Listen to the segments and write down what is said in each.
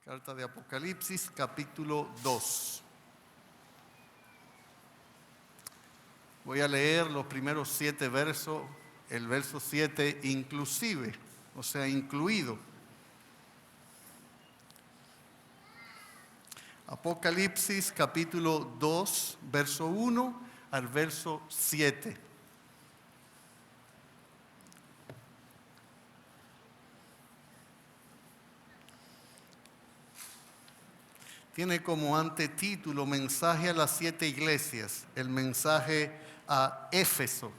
Carta de Apocalipsis, capítulo 2. Voy a leer los primeros 7 versos, el verso 7 inclusive, o sea, incluido. Apocalipsis, capítulo 2, verso 1 al verso 7. Tiene como antetítulo mensaje a las 7 iglesias, el mensaje a Éfeso.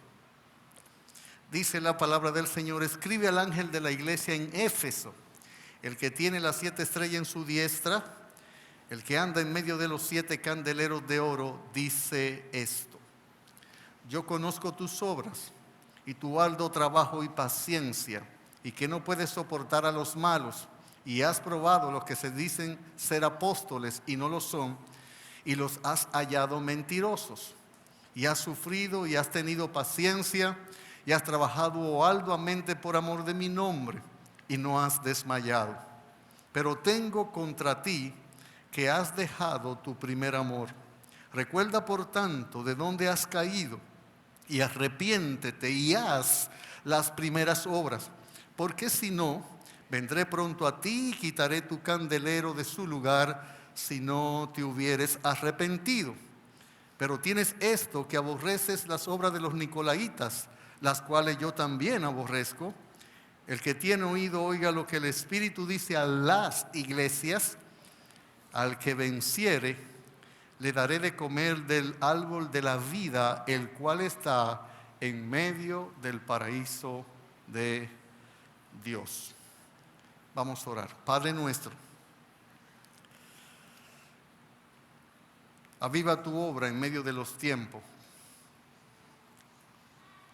Dice la palabra del Señor: escribe al ángel de la iglesia en Éfeso, el que tiene las 7 estrellas en su diestra, el que anda en medio de los 7 candeleros de oro, dice esto: yo conozco tus obras y tu arduo trabajo y paciencia, y que no puedes soportar a los malos, y has probado los que se dicen ser apóstoles y no lo son, y los has hallado mentirosos, y has sufrido y has tenido paciencia, y has trabajado arduamente por amor de mi nombre, y no has desmayado. Pero tengo contra ti que has dejado tu primer amor. Recuerda por tanto de dónde has caído, y arrepiéntete y haz las primeras obras, porque si no, vendré pronto a ti y quitaré tu candelero de su lugar si no te hubieres arrepentido. Pero tienes esto, que aborreces las obras de los nicolaítas, las cuales yo también aborrezco. El que tiene oído, oiga lo que el Espíritu dice a las iglesias. Al que venciere, le daré de comer del árbol de la vida, el cual está en medio del paraíso de Dios. Vamos a orar. Padre nuestro, aviva tu obra en medio de los tiempos.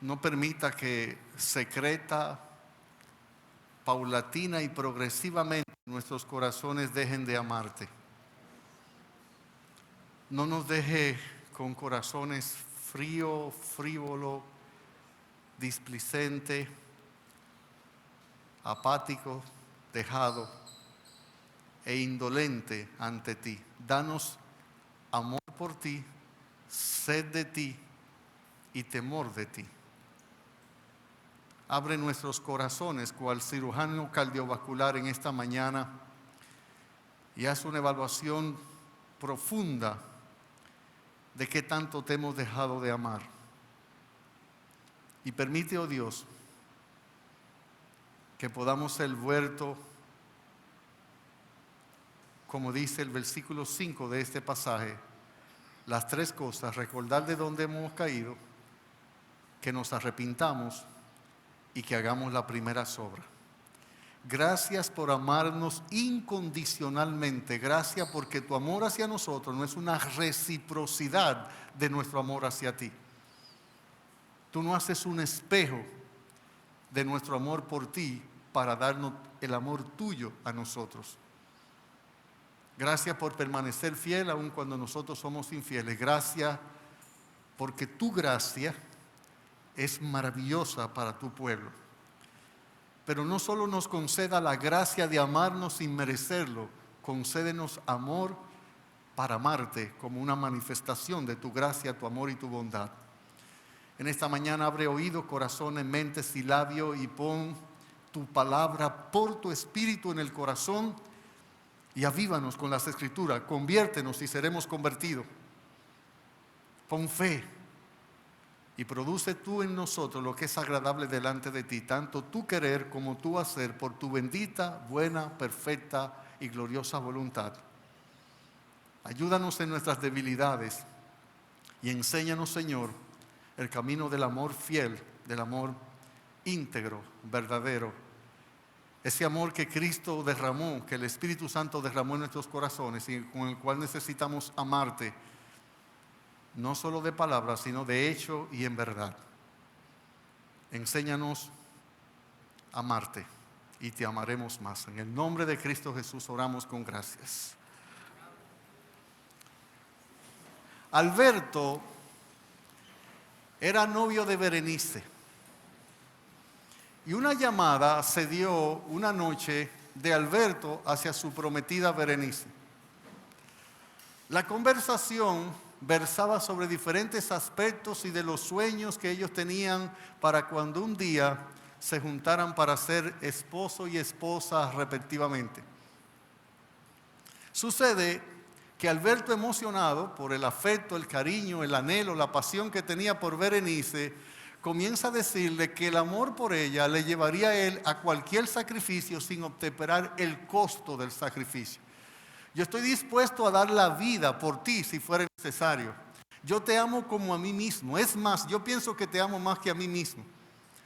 No permita que secreta, paulatina y progresivamente nuestros corazones dejen de amarte. No nos deje con corazones frío, frívolo, displicente, apático, dejado e indolente ante ti. Danos amor por ti, sed de ti y temor de ti. Abre nuestros corazones cual cirujano cardiovascular en esta mañana y haz una evaluación profunda de qué tanto te hemos dejado de amar. Y permite, oh Dios, que podamos ser vueltos, como dice el versículo 5 de este pasaje, las 3 cosas: recordar de dónde hemos caído, que nos arrepintamos y que hagamos la primera obra. Gracias por amarnos incondicionalmente. Gracias porque tu amor hacia nosotros no es una reciprocidad de nuestro amor hacia ti. Tú no haces un espejo de nuestro amor por ti para darnos el amor tuyo a nosotros. Gracias por permanecer fiel aun cuando nosotros somos infieles. Gracias porque tu gracia es maravillosa para tu pueblo. Pero no solo nos conceda la gracia de amarnos sin merecerlo, concédenos amor para amarte como una manifestación de tu gracia, tu amor y tu bondad. En esta mañana abre oídos, corazones, mentes y labios y pon tu palabra por tu espíritu en el corazón y avívanos con las escrituras. Conviértenos y seremos convertidos. Pon fe y produce tú en nosotros lo que es agradable delante de ti, tanto tu querer como tu hacer, por tu bendita, buena, perfecta y gloriosa voluntad. Ayúdanos en nuestras debilidades y enséñanos, Señor, el camino del amor fiel, del amor íntegro, verdadero. Ese amor que Cristo derramó, que el Espíritu Santo derramó en nuestros corazones y con el cual necesitamos amarte, no solo de palabras, sino de hecho y en verdad. Enséñanos a amarte y te amaremos más. En el nombre de Cristo Jesús oramos con gracias. Alberto era novio de Berenice y una llamada se dio una noche de Alberto hacia su prometida Berenice. La conversación versaba sobre diferentes aspectos y de los sueños que ellos tenían para cuando un día se juntaran para ser esposo y esposa respectivamente. Sucede que Alberto, emocionado por el afecto, el cariño, el anhelo, la pasión que tenía por Berenice, comienza a decirle que el amor por ella le llevaría a él a cualquier sacrificio sin obtemperar el costo del sacrificio. Yo estoy dispuesto a dar la vida por ti si fuera necesario. Yo te amo como a mí mismo. Es más, yo pienso que te amo más que a mí mismo.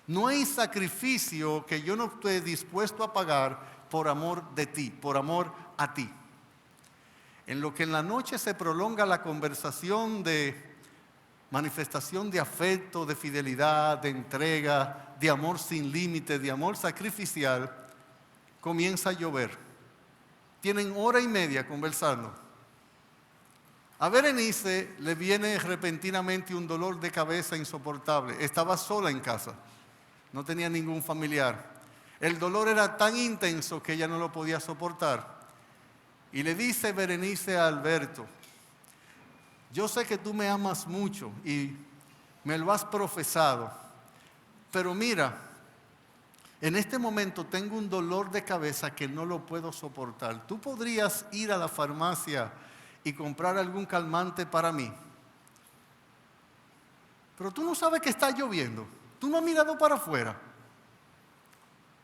No hay sacrificio que yo no esté dispuesto a pagar por amor de ti, por amor a ti. En lo que en la noche se prolonga la conversación de manifestación de afecto, de fidelidad, de entrega, de amor sin límite, de amor sacrificial, comienza a llover. Tienen hora y media conversando. A Berenice le viene repentinamente un dolor de cabeza insoportable. Estaba sola en casa, no tenía ningún familiar. El dolor era tan intenso que ella no lo podía soportar. Y le dice Berenice a Alberto: yo sé que tú me amas mucho y me lo has profesado, pero mira, en este momento tengo un dolor de cabeza que no lo puedo soportar. ¿Tú podrías ir a la farmacia y comprar algún calmante para mí? Pero tú no sabes que está lloviendo. Tú no has mirado para afuera.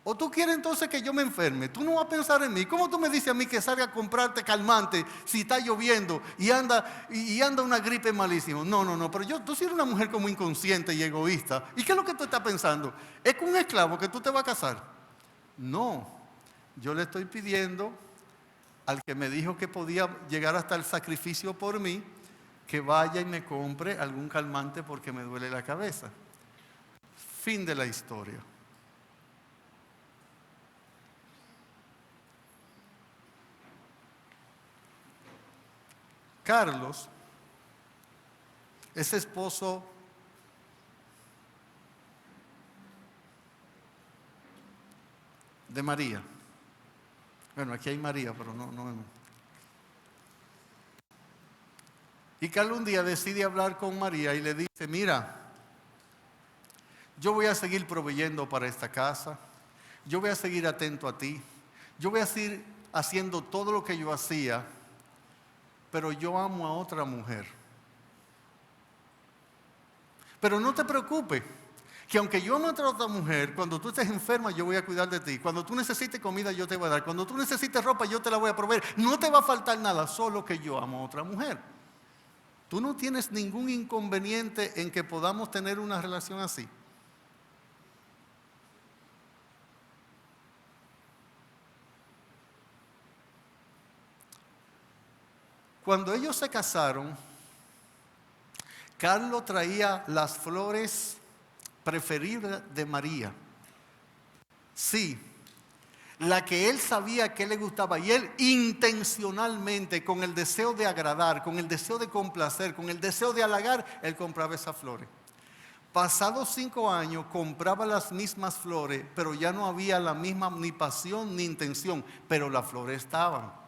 ¿O tú quieres entonces que yo me enferme? Tú no vas a pensar en mí. ¿Cómo tú me dices a mí que salga a comprarte calmante si está lloviendo y anda una gripe malísima? No, pero tú sí eres una mujer como inconsciente y egoísta. ¿Y qué es lo que tú estás pensando? ¿Es con un esclavo que tú te vas a casar? No, yo le estoy pidiendo al que me dijo que podía llegar hasta el sacrificio por mí, que vaya y me compre algún calmante porque me duele la cabeza. Fin de la historia. Carlos es esposo de María. Bueno, aquí hay María, pero no. Y Carlos un día decide hablar con María y le dice: mira, yo voy a seguir proveyendo para esta casa, yo voy a seguir atento a ti, yo voy a seguir haciendo todo lo que yo hacía, pero yo amo a otra mujer. Pero no te preocupes, que aunque yo amo a otra mujer, cuando tú estés enferma yo voy a cuidar de ti. Cuando tú necesites comida yo te voy a dar. Cuando tú necesites ropa yo te la voy a proveer. No te va a faltar nada, solo que yo amo a otra mujer. Tú no tienes ningún inconveniente en que podamos tener una relación así. Cuando ellos se casaron, Carlos traía las flores preferidas de María. Sí, la que él sabía que le gustaba, y él intencionalmente, con el deseo de agradar, con el deseo de complacer, con el deseo de halagar, él compraba esas flores. Pasados 5 años compraba las mismas flores, pero ya no había la misma ni pasión ni intención, pero las flores estaban.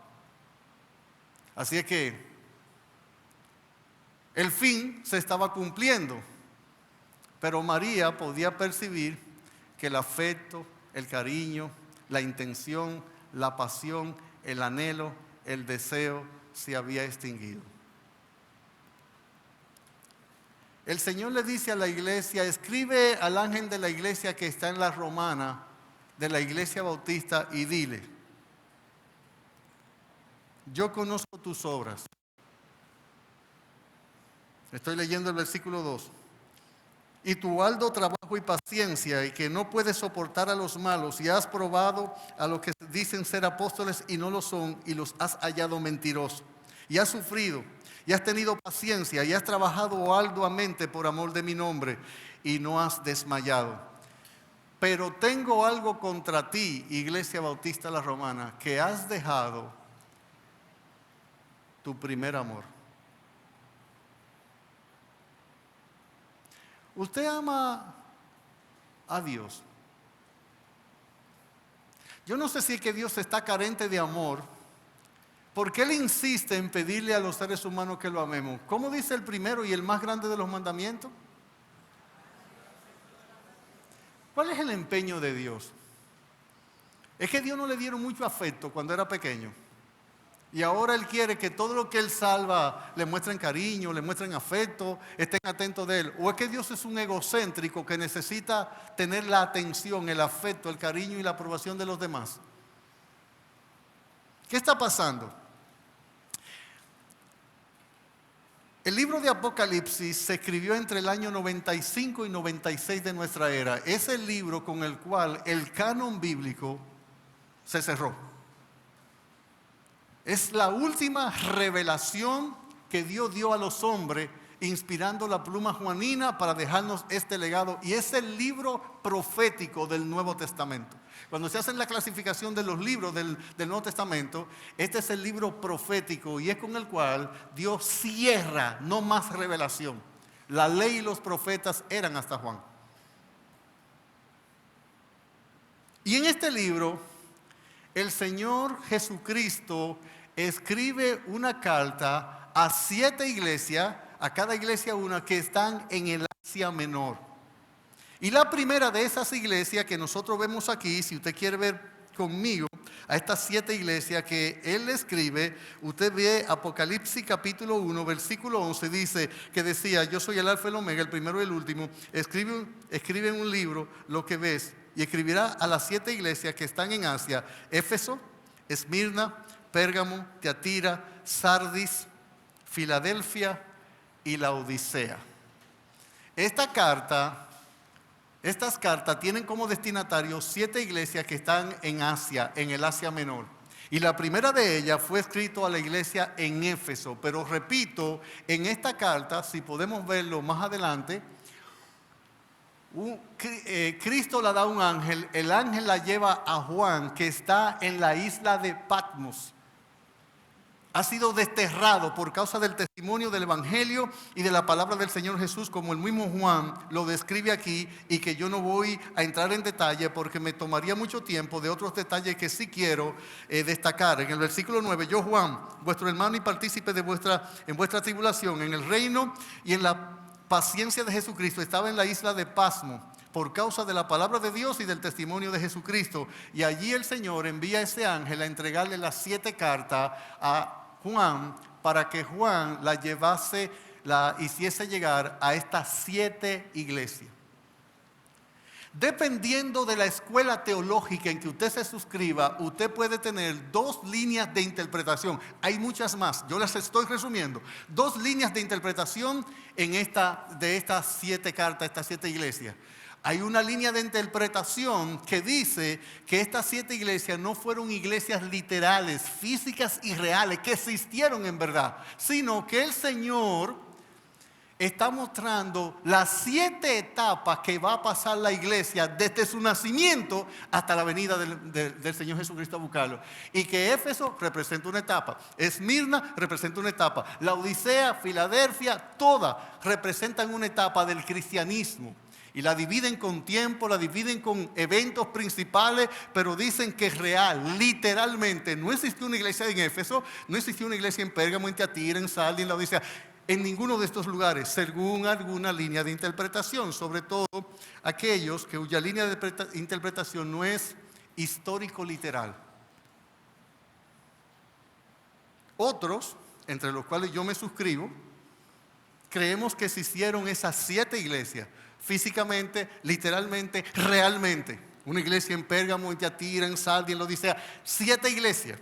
Así es que el fin se estaba cumpliendo, pero María podía percibir que el afecto, el cariño, la intención, la pasión, el anhelo, el deseo se había extinguido. El Señor le dice a la iglesia: escribe al ángel de la iglesia que está en la Romana, de la iglesia bautista, y dile: yo conozco tus obras. Estoy leyendo el versículo 2. Y tu arduo trabajo y paciencia, y que no puedes soportar a los malos, y has probado a los que dicen ser apóstoles y no lo son, y los has hallado mentirosos. Y has sufrido, y has tenido paciencia, y has trabajado arduamente por amor de mi nombre, y no has desmayado. Pero tengo algo contra ti, Iglesia Bautista La Romana, que has dejado tu primer amor. Usted ama a Dios. Yo no sé si es que Dios está carente de amor, porque Él insiste en pedirle a los seres humanos que lo amemos. ¿Cómo dice el primero y el más grande de los mandamientos? ¿Cuál es el empeño de Dios? Es que Dios no le dieron mucho afecto cuando era pequeño. Y ahora Él quiere que todo lo que Él salva le muestren cariño, le muestren afecto, estén atentos de Él. ¿O es que Dios es un egocéntrico que necesita tener la atención, el afecto, el cariño y la aprobación de los demás? ¿Qué está pasando? El libro de Apocalipsis se escribió entre el año 95 y 96 de nuestra era. Es el libro con el cual el canon bíblico se cerró. Es la última revelación que Dios dio a los hombres, inspirando la pluma juanina para dejarnos este legado. Y es el libro profético del Nuevo Testamento. Cuando se hace la clasificación de los libros del Nuevo Testamento, este es el libro profético y es con el cual Dios cierra, no más revelación. La ley y los profetas eran hasta Juan. Y en este libro, el Señor Jesucristo escribe una carta a 7 iglesias, a cada iglesia una, que están en el Asia Menor. Y la primera de esas iglesias que nosotros vemos aquí, si usted quiere ver conmigo, a estas 7 iglesias que Él escribe, usted ve Apocalipsis capítulo 1, versículo 11, dice que decía, yo soy el alfa y el omega, el primero y el último, escribe en un libro lo que ves, y escribirá a las 7 iglesias que están en Asia: Éfeso, Esmirna, Pérgamo, Tiatira, Sardis, Filadelfia y Laodicea. Estas cartas tienen como destinatarios 7 iglesias que están en Asia, en el Asia Menor. Y la primera de ellas fue escrito a la iglesia en Éfeso. Pero repito, en esta carta, si podemos verlo más adelante, Cristo la da a un ángel. El ángel la lleva a Juan, que está en la isla de Patmos. Ha sido desterrado por causa del testimonio del Evangelio y de la palabra del Señor Jesús, como el mismo Juan lo describe aquí, y que yo no voy a entrar en detalle porque me tomaría mucho tiempo de otros detalles que sí quiero destacar. En el versículo 9, yo Juan, vuestro hermano y partícipe en vuestra tribulación, en el reino y en la paciencia de Jesucristo, estaba en la isla de Patmos por causa de la palabra de Dios y del testimonio de Jesucristo. Y allí el Señor envía a ese ángel a entregarle las 7 cartas a Juan, para que Juan la llevase, la hiciese llegar a estas 7 iglesias. Dependiendo de la escuela teológica en que usted se suscriba, usted puede tener 2 líneas de interpretación. Hay muchas más, yo las estoy resumiendo. 2 líneas de interpretación de estas 7 cartas, estas 7 iglesias. Hay una línea de interpretación que dice que estas 7 iglesias no fueron iglesias literales, físicas y reales, que existieron en verdad, sino que el Señor está mostrando las 7 etapas que va a pasar la iglesia desde su nacimiento hasta la venida del Señor Jesucristo a buscarlo. Y que Éfeso representa una etapa, Esmirna representa una etapa, Laodicea, Filadelfia, todas representan una etapa del cristianismo. Y la dividen con tiempo, la dividen con eventos principales, pero dicen que es real, literalmente. No existió una iglesia en Éfeso, no existió una iglesia en Pérgamo, en Tiatira, en Sardis, en Laodicea, en ninguno de estos lugares, según alguna línea de interpretación, sobre todo aquellos cuya línea de interpretación no es histórico-literal. Otros, entre los cuales yo me suscribo, creemos que existieron esas 7 iglesias, físicamente, literalmente, realmente. Una iglesia en Pérgamo, en Tiatira, en Sardis, en Laodicea. 7 iglesias.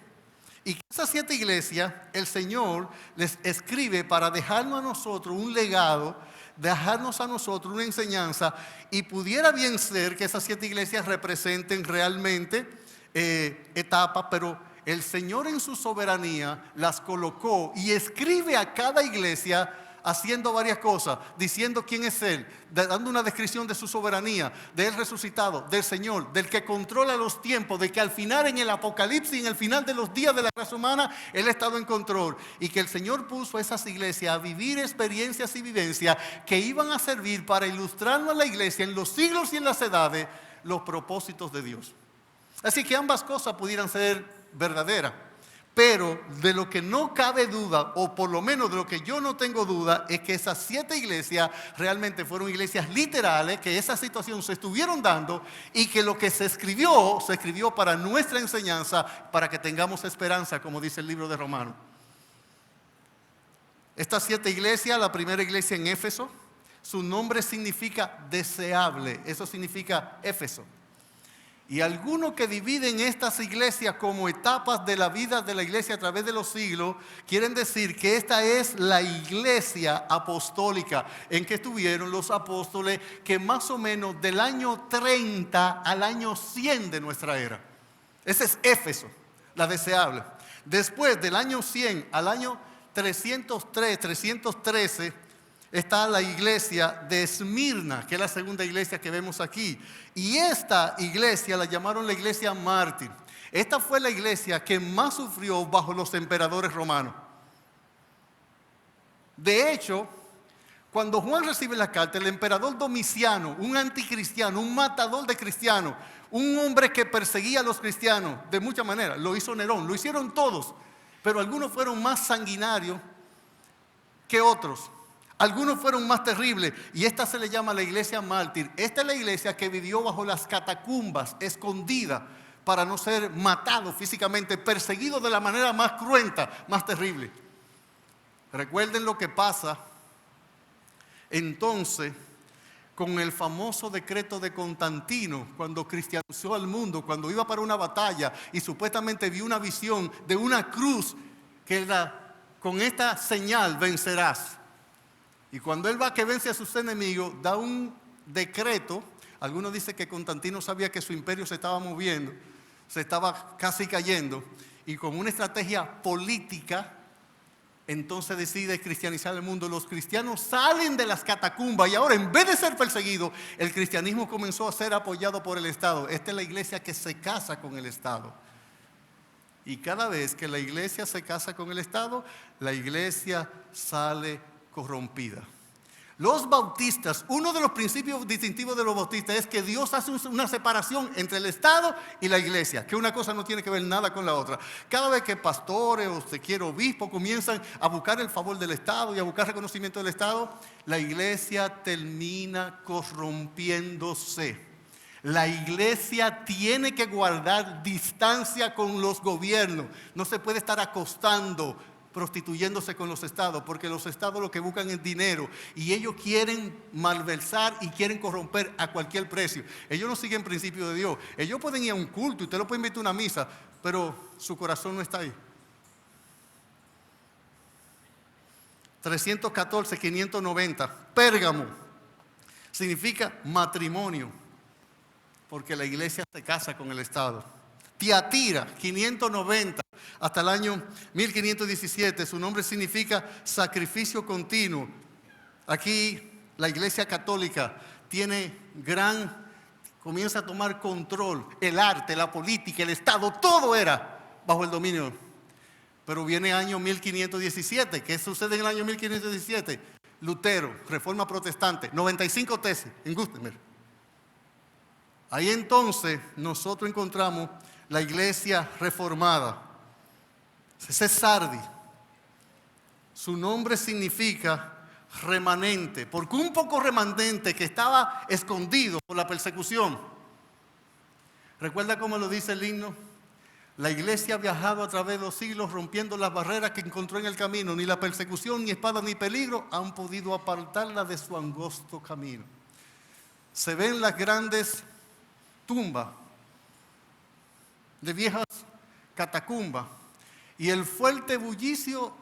Y esas 7 iglesias, el Señor les escribe para dejarnos a nosotros un legado, dejarnos a nosotros una enseñanza, y pudiera bien ser que esas 7 iglesias representen realmente etapas, pero el Señor en su soberanía las colocó y escribe a cada iglesia haciendo varias cosas, diciendo quién es Él, dando una descripción de su soberanía, de Él resucitado, del Señor, del que controla los tiempos, de que al final en el Apocalipsis, en el final de los días de la raza humana, Él ha estado en control, y que el Señor puso a esas iglesias a vivir experiencias y vivencias que iban a servir para ilustrarnos a la iglesia en los siglos y en las edades los propósitos de Dios. Así que ambas cosas pudieran ser verdaderas. Pero de lo que no cabe duda, o por lo menos de lo que yo no tengo duda, es que esas 7 iglesias realmente fueron iglesias literales, que esa situación se estuvieron dando y que lo que se escribió para nuestra enseñanza, para que tengamos esperanza, como dice el libro de Romanos. Estas 7 iglesias, la primera iglesia en Éfeso, su nombre significa deseable, eso significa Éfeso. Y algunos que dividen estas iglesias como etapas de la vida de la iglesia a través de los siglos, quieren decir que esta es la iglesia apostólica en que estuvieron los apóstoles, que más o menos del año 30 al año 100 de nuestra era. Ese es Éfeso, la deseable. Después del año 100 al año 303, 313, está la iglesia de Esmirna, que es la segunda iglesia que vemos aquí. Y esta iglesia la llamaron la iglesia mártir. Esta fue la iglesia que más sufrió bajo los emperadores romanos. De hecho, cuando Juan recibe la carta, el emperador Domiciano, un anticristiano, un matador de cristianos, un hombre que perseguía a los cristianos de muchas maneras, lo hizo Nerón, lo hicieron todos, pero algunos fueron más sanguinarios que otros. Algunos fueron más terribles y esta se le llama la iglesia mártir. Esta es la iglesia que vivió bajo las catacumbas, escondida, para no ser matado físicamente, perseguido de la manera más cruenta, más terrible. Recuerden lo que pasa entonces con el famoso decreto de Constantino, cuando cristianizó al mundo, cuando iba para una batalla y supuestamente vio una visión de una cruz que era: con esta señal vencerás. Y cuando él va que vence a sus enemigos, da un decreto. Algunos dicen que Constantino sabía que su imperio se estaba moviendo, se estaba casi cayendo, y con una estrategia política, entonces decide cristianizar el mundo. Los cristianos salen de las catacumbas y ahora, en vez de ser perseguidos, el cristianismo comenzó a ser apoyado por el Estado. Esta es la iglesia que se casa con el Estado. Y cada vez que la iglesia se casa con el Estado, la iglesia sale corrompida. Los bautistas, uno de los principios distintivos de los bautistas es que Dios hace una separación entre el Estado y la iglesia, que una cosa no tiene que ver nada con la otra. Cada vez que pastores o se quiere obispos comienzan a buscar el favor del Estado y a buscar reconocimiento del Estado, la iglesia termina corrompiéndose. La iglesia tiene que guardar distancia con los gobiernos. No se puede estar acostando, prostituyéndose con los estados, porque los estados lo que buscan es dinero y ellos quieren malversar y quieren corromper a cualquier precio. Ellos no siguen principios de Dios. Ellos pueden ir a un culto, usted lo puede invitar a una misa, pero su corazón no está ahí. 314, 590, Pérgamo, significa matrimonio, porque la iglesia se casa con el Estado. Tiatira, 590, hasta el año 1517, su nombre significa sacrificio continuo. Aquí la iglesia católica comienza a tomar control, el arte, la política, el Estado, todo era bajo el dominio. Pero viene el año 1517, ¿qué sucede en el año 1517? Lutero, Reforma Protestante, 95 tesis en Gutenberg. Ahí entonces nosotros encontramos la iglesia reformada. Ese es Sardi. Su nombre significa remanente, porque un poco remanente que estaba escondido por la persecución. ¿Recuerda cómo lo dice el himno? La iglesia ha viajado a través de los siglos rompiendo las barreras que encontró en el camino. Ni la persecución, ni espada, ni peligro han podido apartarla de su angosto camino. Se ven las grandes tumbas de viejas catacumbas y el fuerte bullicio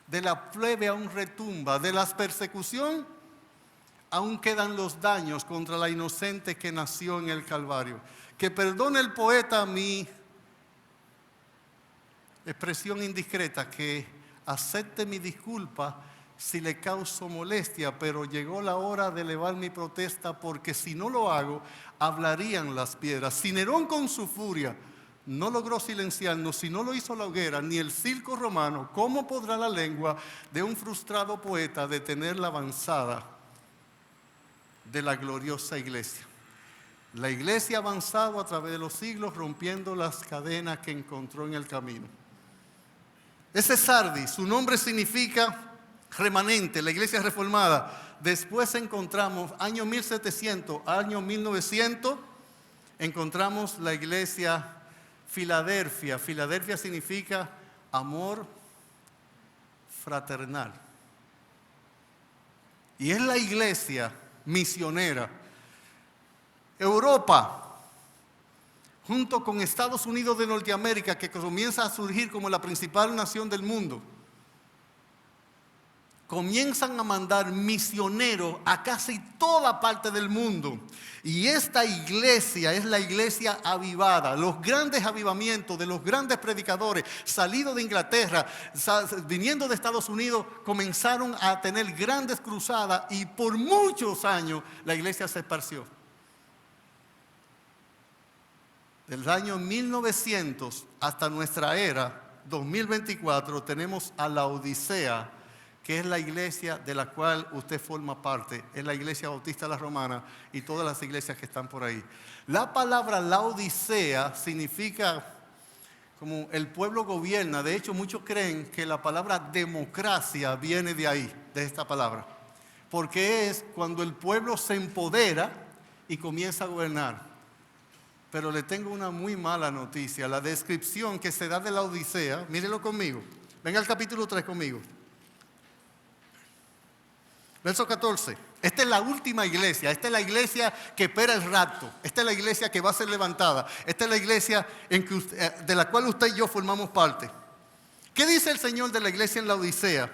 de la plebe aún retumba. De la persecución aún quedan los daños contra la inocente que nació en el Calvario. Que perdone el poeta mi expresión indiscreta, que acepte mi disculpa si le causo molestia, pero llegó la hora de elevar mi protesta, porque si no lo hago, hablarían las piedras. Si Nerón con su furia no logró silenciarnos, si no lo hizo la hoguera, ni el circo romano, ¿cómo podrá la lengua de un frustrado poeta detener la avanzada de la gloriosa iglesia? La iglesia ha avanzado a través de los siglos rompiendo las cadenas que encontró en el camino. Ese Sardis, su nombre significa remanente, la iglesia reformada. Después encontramos, año 1700, año 1900, encontramos la iglesia Filadelfia. Filadelfia significa amor fraternal. Y es la iglesia misionera. Europa, junto con Estados Unidos de Norteamérica, que comienza a surgir como la principal nación del mundo, comienzan a mandar misioneros a casi toda parte del mundo. Y esta iglesia es la iglesia avivada. Los grandes avivamientos de los grandes predicadores salidos de Inglaterra, viniendo de Estados Unidos, comenzaron a tener grandes cruzadas y por muchos años la iglesia se esparció. Del año 1900 hasta nuestra era, 2024, tenemos a la Odisea, que es la iglesia de la cual usted forma parte, es la iglesia bautista la romana y todas las iglesias que están por ahí. La palabra Laodicea significa como el pueblo gobierna. De hecho, muchos creen que la palabra democracia viene de ahí, de esta palabra, porque es cuando el pueblo se empodera y comienza a gobernar. Pero le tengo una muy mala noticia. La descripción que se da de la Odisea, mírelo conmigo, venga al capítulo 3 conmigo. Verso 14. Esta es la última iglesia. Esta es la iglesia que espera el rapto. Esta es la iglesia que va a ser levantada. Esta es la iglesia de la cual usted y yo formamos parte. ¿Qué dice el Señor de la iglesia en la Odisea?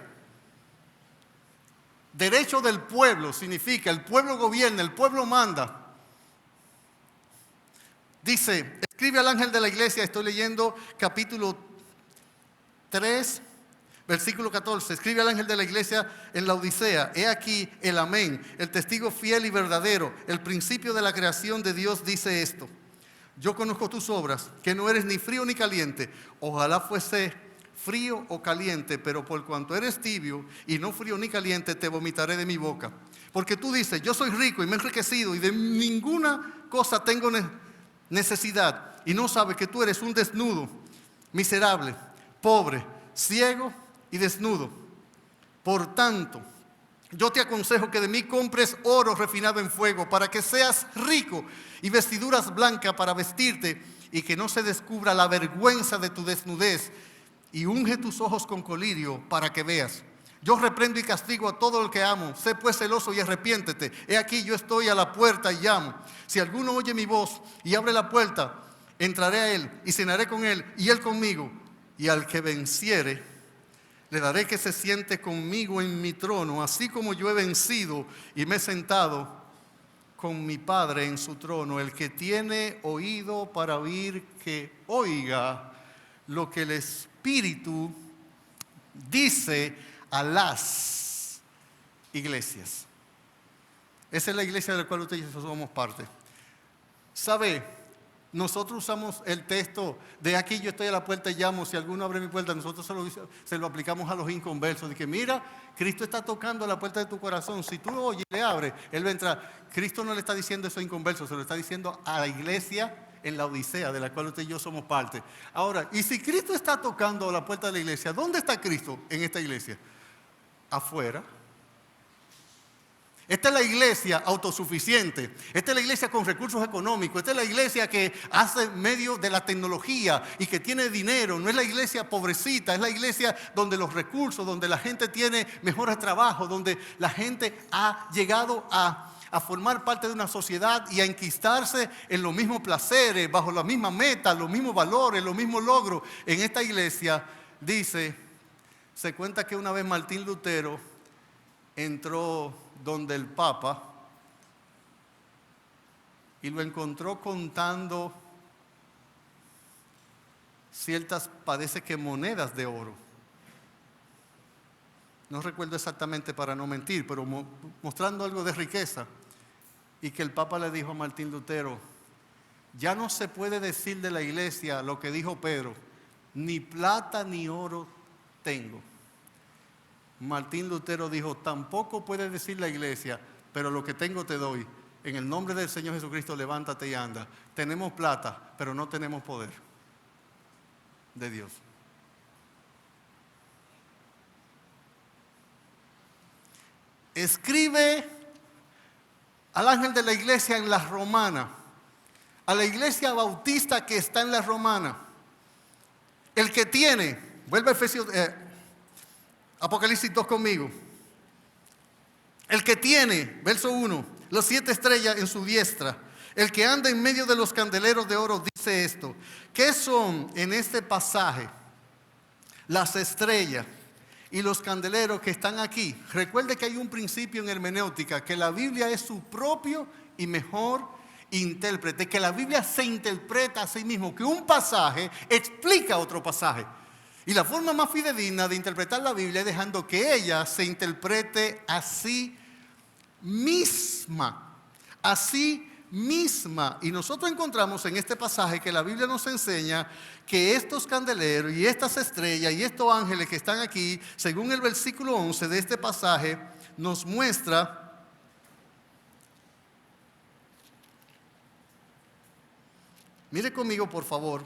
Derecho del pueblo significa el pueblo gobierna, el pueblo manda. Dice, escribe al ángel de la iglesia, estoy leyendo capítulo 3, versículo 14, escribe al ángel de la iglesia en la Odisea, he aquí el amén, el testigo fiel y verdadero, el principio de la creación de Dios dice esto: yo conozco tus obras, que no eres ni frío ni caliente, ojalá fuese frío o caliente, pero por cuanto eres tibio y no frío ni caliente, te vomitaré de mi boca. Porque tú dices, yo soy rico y me he enriquecido y de ninguna cosa tengo necesidad, y no sabes que tú eres un desnudo, miserable, pobre, ciego y desnudo. Por tanto, yo te aconsejo que de mí compres oro refinado en fuego, para que seas rico, y vestiduras blancas para vestirte, y que no se descubra la vergüenza de tu desnudez, y unge tus ojos con colirio para que veas. Yo reprendo y castigo a todo el que amo. Sé pues celoso y arrepiéntete. He aquí yo estoy a la puerta y llamo. Si alguno oye mi voz y abre la puerta, entraré a él y cenaré con él y él conmigo. Y al que venciere, le daré que se siente conmigo en mi trono, así como yo he vencido y me he sentado con mi Padre en su trono. El que tiene oído para oír, que oiga lo que el Espíritu dice a las iglesias. Esa es la iglesia de la cual usted y yo somos parte. ¿Sabe? Nosotros usamos el texto de aquí yo estoy a la puerta y llamo, si alguno abre mi puerta, nosotros se lo aplicamos a los inconversos, de que mira, Cristo está tocando a la puerta de tu corazón, si tú oyes y le abres, Él va a entrar. Cristo no le está diciendo eso a inconversos, se lo está diciendo a la iglesia en la Odisea, de la cual usted y yo somos parte. Ahora, y si Cristo está tocando a la puerta de la iglesia, ¿dónde está Cristo en esta iglesia? Afuera. Esta es la iglesia autosuficiente, esta es la iglesia con recursos económicos, esta es la iglesia que hace medio de la tecnología y que tiene dinero. No es la iglesia pobrecita, es la iglesia donde los recursos, donde la gente tiene mejores trabajos, donde la gente ha llegado a formar parte de una sociedad y a enquistarse en los mismos placeres, bajo las mismas metas, los mismos valores, los mismos logros. En esta iglesia, dice, se cuenta que una vez Martín Lutero entró donde el Papa y lo encontró contando ciertas, parece que monedas de oro. No recuerdo exactamente para no mentir, pero mostrando algo de riqueza. Y que el Papa le dijo a Martín Lutero, ya no se puede decir de la iglesia lo que dijo Pedro, ni plata ni oro tengo. Martín Lutero dijo, tampoco puede decir la iglesia, pero lo que tengo te doy, En el nombre del Señor Jesucristo, levántate y anda. Tenemos plata, pero no tenemos poder de Dios. Escribe al ángel de la iglesia en la Romana, a la iglesia bautista que está en la Romana. El que tiene, vuelve a Efesios, Apocalipsis 2 conmigo. El que tiene, verso 1, las 7 estrellas en su diestra, el que anda en medio de los candeleros de oro, dice esto. ¿Qué son en este pasaje las estrellas y los candeleros que están aquí? Recuerde que hay un principio en hermenéutica, que la Biblia es su propio y mejor intérprete, que la Biblia se interpreta a sí mismo, que un pasaje explica otro pasaje. Y la forma más fidedigna de interpretar la Biblia es dejando que ella se interprete a sí misma. A sí misma. Y nosotros encontramos en este pasaje que la Biblia nos enseña que estos candeleros y estas estrellas y estos ángeles que están aquí, según el versículo 11 de este pasaje, nos muestra mire conmigo por favor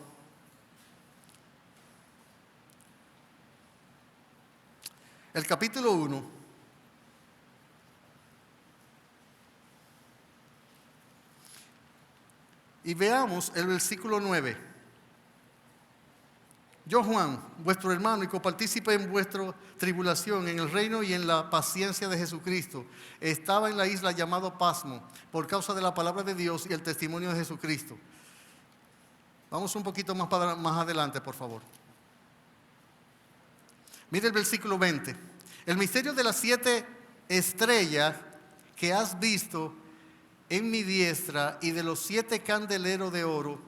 el capítulo 1. Y veamos el versículo 9. Yo, Juan, vuestro hermano y copartícipe en vuestra tribulación, en el reino y en la paciencia de Jesucristo, estaba en la isla llamado Pasmo, por causa de la palabra de Dios y el testimonio de Jesucristo. Vamos un poquito más adelante, por favor. Mire el versículo 20. El misterio de las 7 estrellas que has visto en mi diestra y de los 7 candeleros de oro.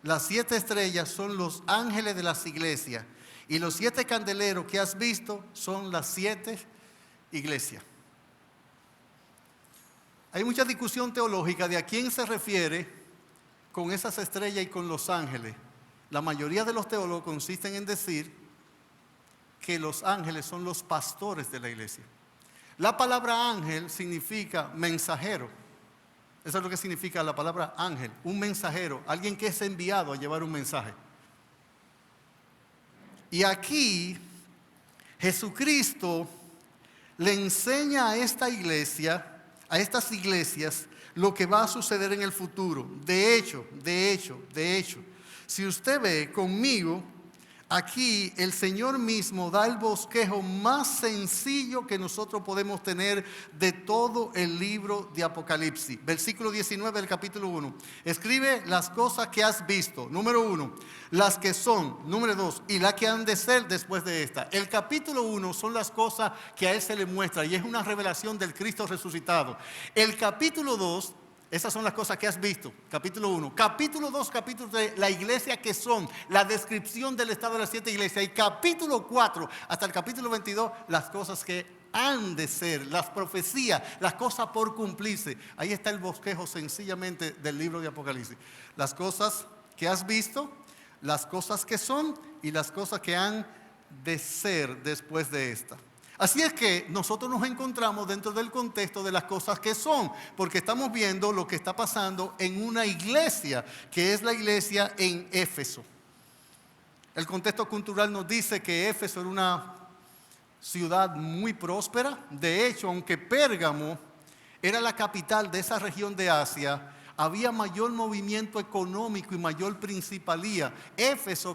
Las 7 estrellas son los ángeles de las iglesias y los 7 candeleros que has visto son las 7 iglesias. Hay mucha discusión teológica de a quién se refiere con esas estrellas y con los ángeles. La mayoría de los teólogos consisten en decir que los ángeles son los pastores de la iglesia. La palabra ángel significa mensajero. Eso es lo que significa la palabra ángel, un mensajero, alguien que es enviado a llevar un mensaje. Y aquí Jesucristo le enseña a esta iglesia, a estas iglesias, lo que va a suceder en el futuro. De hecho, si usted ve conmigo, aquí el Señor mismo da el bosquejo más sencillo que nosotros podemos tener de todo el libro de Apocalipsis. Versículo 19 del capítulo 1. Escribe las cosas que has visto. Número 1. Las que son. Número 2. Y las que han de ser después de esta. El capítulo 1 son las cosas que a él se le muestra y es una revelación del Cristo resucitado. El capítulo 2. Esas son las cosas que has visto, capítulo 1. Capítulo 2, capítulo 3, la iglesia que son, la descripción del estado de las 7 iglesias. Y capítulo 4 hasta el capítulo 22, las cosas que han de ser, las profecías, las cosas por cumplirse. Ahí está el bosquejo sencillamente del libro de Apocalipsis. Las cosas que has visto, las cosas que son y las cosas que han de ser después de esta. Así es que nosotros nos encontramos dentro del contexto de las cosas que son, porque estamos viendo lo que está pasando en una iglesia, que es la iglesia en Éfeso. El contexto cultural nos dice que Éfeso era una ciudad muy próspera. De hecho, aunque Pérgamo era la capital de esa región de Asia, había mayor movimiento económico y mayor principalía. Éfeso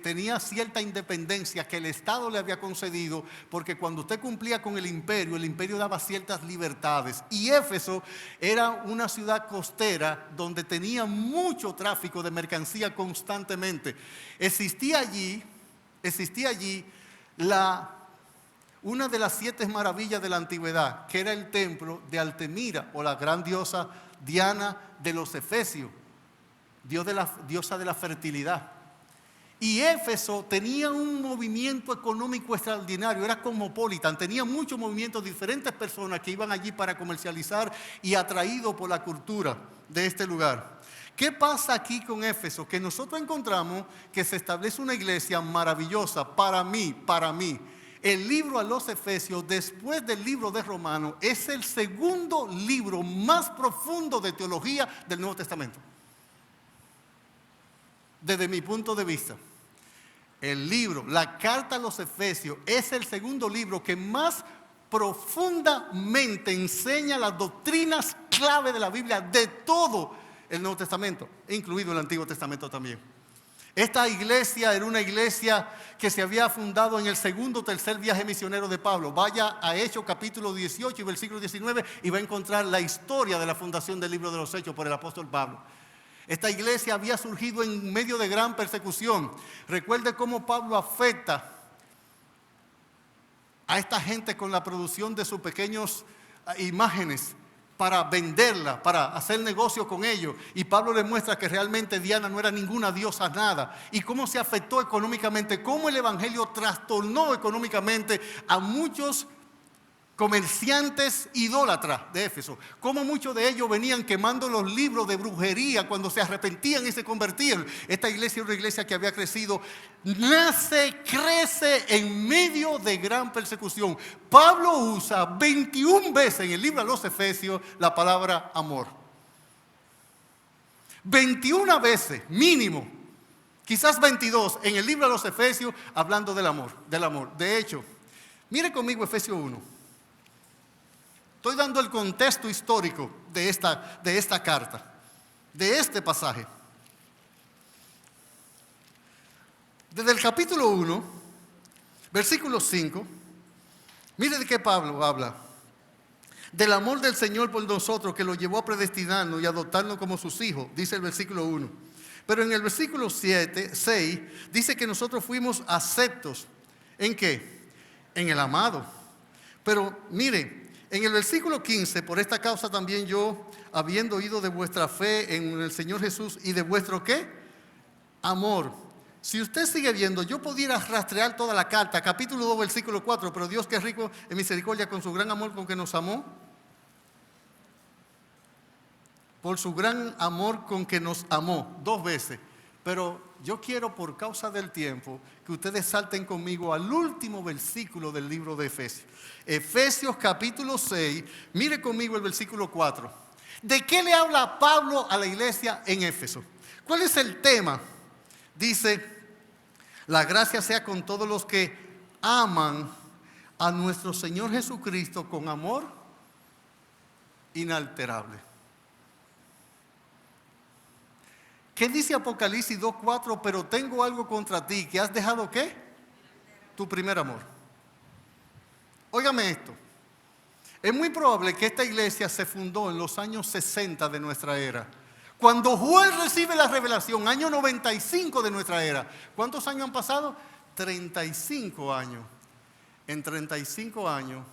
tenía cierta independencia que el Estado le había concedido, porque cuando usted cumplía con el imperio daba ciertas libertades. Y Éfeso era una ciudad costera donde tenía mucho tráfico de mercancía constantemente. Existía allí una de las 7 maravillas de la antigüedad, que era el templo de Artemisa, o la gran diosa Diana de los Efesios, diosa de la fertilidad. Y Éfeso tenía un movimiento económico extraordinario, era cosmopolitan, tenía mucho movimiento, diferentes personas que iban allí para comercializar y atraídos por la cultura de este lugar. ¿Qué pasa aquí con Éfeso? Que nosotros encontramos que se establece una iglesia maravillosa para mí. el libro a los Efesios, después del libro de Romanos, es el segundo libro más profundo de teología del Nuevo Testamento. Desde mi punto de vista, el libro, la carta a los Efesios, es el segundo libro que más profundamente enseña las doctrinas clave de la Biblia, de todo el Nuevo Testamento, incluido el Antiguo Testamento también. Esta iglesia era una iglesia que se había fundado en el segundo o tercer viaje misionero de Pablo. Vaya a Hechos capítulo 18 y versículo 19 y va a encontrar la historia de la fundación del libro de los Hechos por el apóstol Pablo. Esta iglesia había surgido en medio de gran persecución. Recuerde cómo Pablo afecta a esta gente con la producción de sus pequeñas imágenes para venderla, para hacer negocio con ellos. Y Pablo le muestra que realmente Diana no era ninguna diosa nada. Y cómo se afectó económicamente, cómo el evangelio trastornó económicamente a muchos comerciantes idólatras de Éfeso. Cómo muchos de ellos venían quemando los libros de brujería cuando se arrepentían y se convertían. Esta iglesia era una iglesia que había crecido, crece en medio de gran persecución. Pablo usa 21 veces en el libro a los Efesios la palabra amor. 21 veces mínimo, quizás 22 en el libro a los Efesios hablando del amor, del amor. De hecho, mire conmigo Efesios 1. Estoy dando el contexto histórico de esta carta, de este pasaje. Desde el capítulo 1, versículo 5, mire de qué Pablo habla. Del amor del Señor por nosotros, que lo llevó a predestinarnos y adoptarnos como sus hijos, dice el versículo 1. Pero en el versículo 6, dice que nosotros fuimos aceptos. ¿En qué? En el amado. Pero mire, en el versículo 15, por esta causa también yo, habiendo oído de vuestra fe en el Señor Jesús y de vuestro ¿qué? Amor. Si usted sigue viendo, yo pudiera rastrear toda la carta, capítulo 2, versículo 4, pero Dios que es rico en misericordia con su gran amor con que nos amó, por su gran amor con que nos amó, 2 veces. Pero yo quiero, por causa del tiempo, que ustedes salten conmigo al último versículo del libro de Efesios. Efesios capítulo 6, mire conmigo el versículo 4. ¿De qué le habla Pablo a la iglesia en Éfeso? ¿Cuál es el tema? Dice, la gracia sea con todos los que aman a nuestro Señor Jesucristo con amor inalterable. ¿Qué dice Apocalipsis 2:4? Pero tengo algo contra ti, que has dejado ¿qué? Tu primer amor. Óigame esto. Es muy probable que esta iglesia se fundó en los años 60 de nuestra era. Cuando Juan recibe la revelación, año 95 de nuestra era. ¿Cuántos años han pasado? 35 años. En 35 años,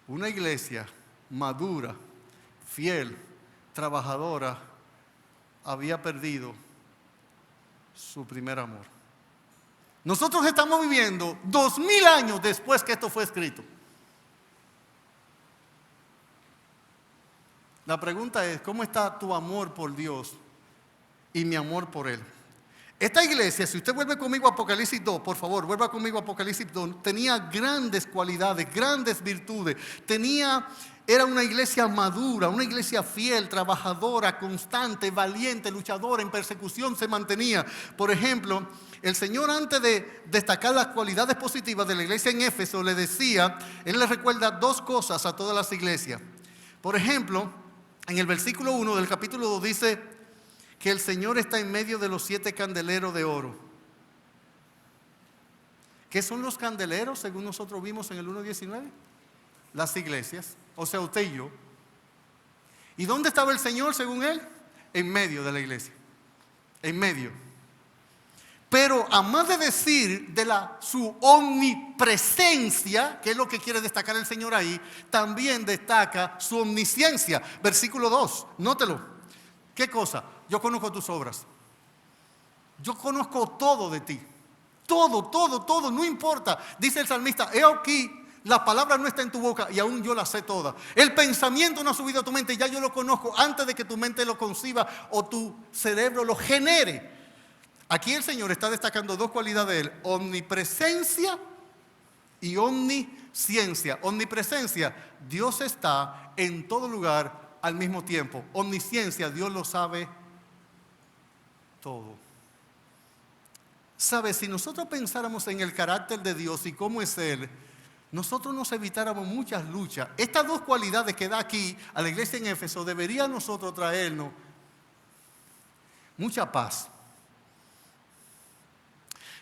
una iglesia madura, fiel, trabajadora, había perdido su primer amor. Nosotros estamos viviendo 2000 años después que esto fue escrito. La pregunta es, ¿cómo está tu amor por Dios y mi amor por Él? Esta iglesia, si usted vuelve conmigo a Apocalipsis 2, por favor, vuelva conmigo a Apocalipsis 2, tenía grandes cualidades, grandes virtudes, era una iglesia madura, una iglesia fiel, trabajadora, constante, valiente, luchadora, en persecución se mantenía. Por ejemplo, el Señor, antes de destacar las cualidades positivas de la iglesia en Éfeso, le decía, Él le recuerda 2 cosas a todas las iglesias. Por ejemplo, en el versículo 1 del capítulo 2 dice que el Señor está en medio de los 7 candeleros de oro. ¿Qué son los candeleros según nosotros vimos en el 1:19? Las iglesias, o sea, usted y yo. ¿Y dónde estaba el Señor según Él? En medio de la iglesia, en medio. Pero a más de decir de su omnipresencia, que es lo que quiere destacar el Señor ahí, también destaca su omnisciencia. Versículo 2, nótelo. ¿Qué cosa? Yo conozco tus obras. Yo conozco todo de ti. Todo, no importa. Dice el salmista, he aquí, la palabra no está en tu boca y aún yo la sé toda. El pensamiento no ha subido a tu mente, ya yo lo conozco antes de que tu mente lo conciba o tu cerebro lo genere. Aquí el Señor está destacando 2 cualidades de Él: omnipresencia y omnisciencia. Omnipresencia, Dios está en todo lugar al mismo tiempo. Omnisciencia, Dios lo sabe todo. ¿Sabe? Si nosotros pensáramos en el carácter de Dios y cómo es Él, nosotros nos evitáramos muchas luchas. Estas dos cualidades que da aquí a la iglesia en Éfeso debería a nosotros traernos mucha paz.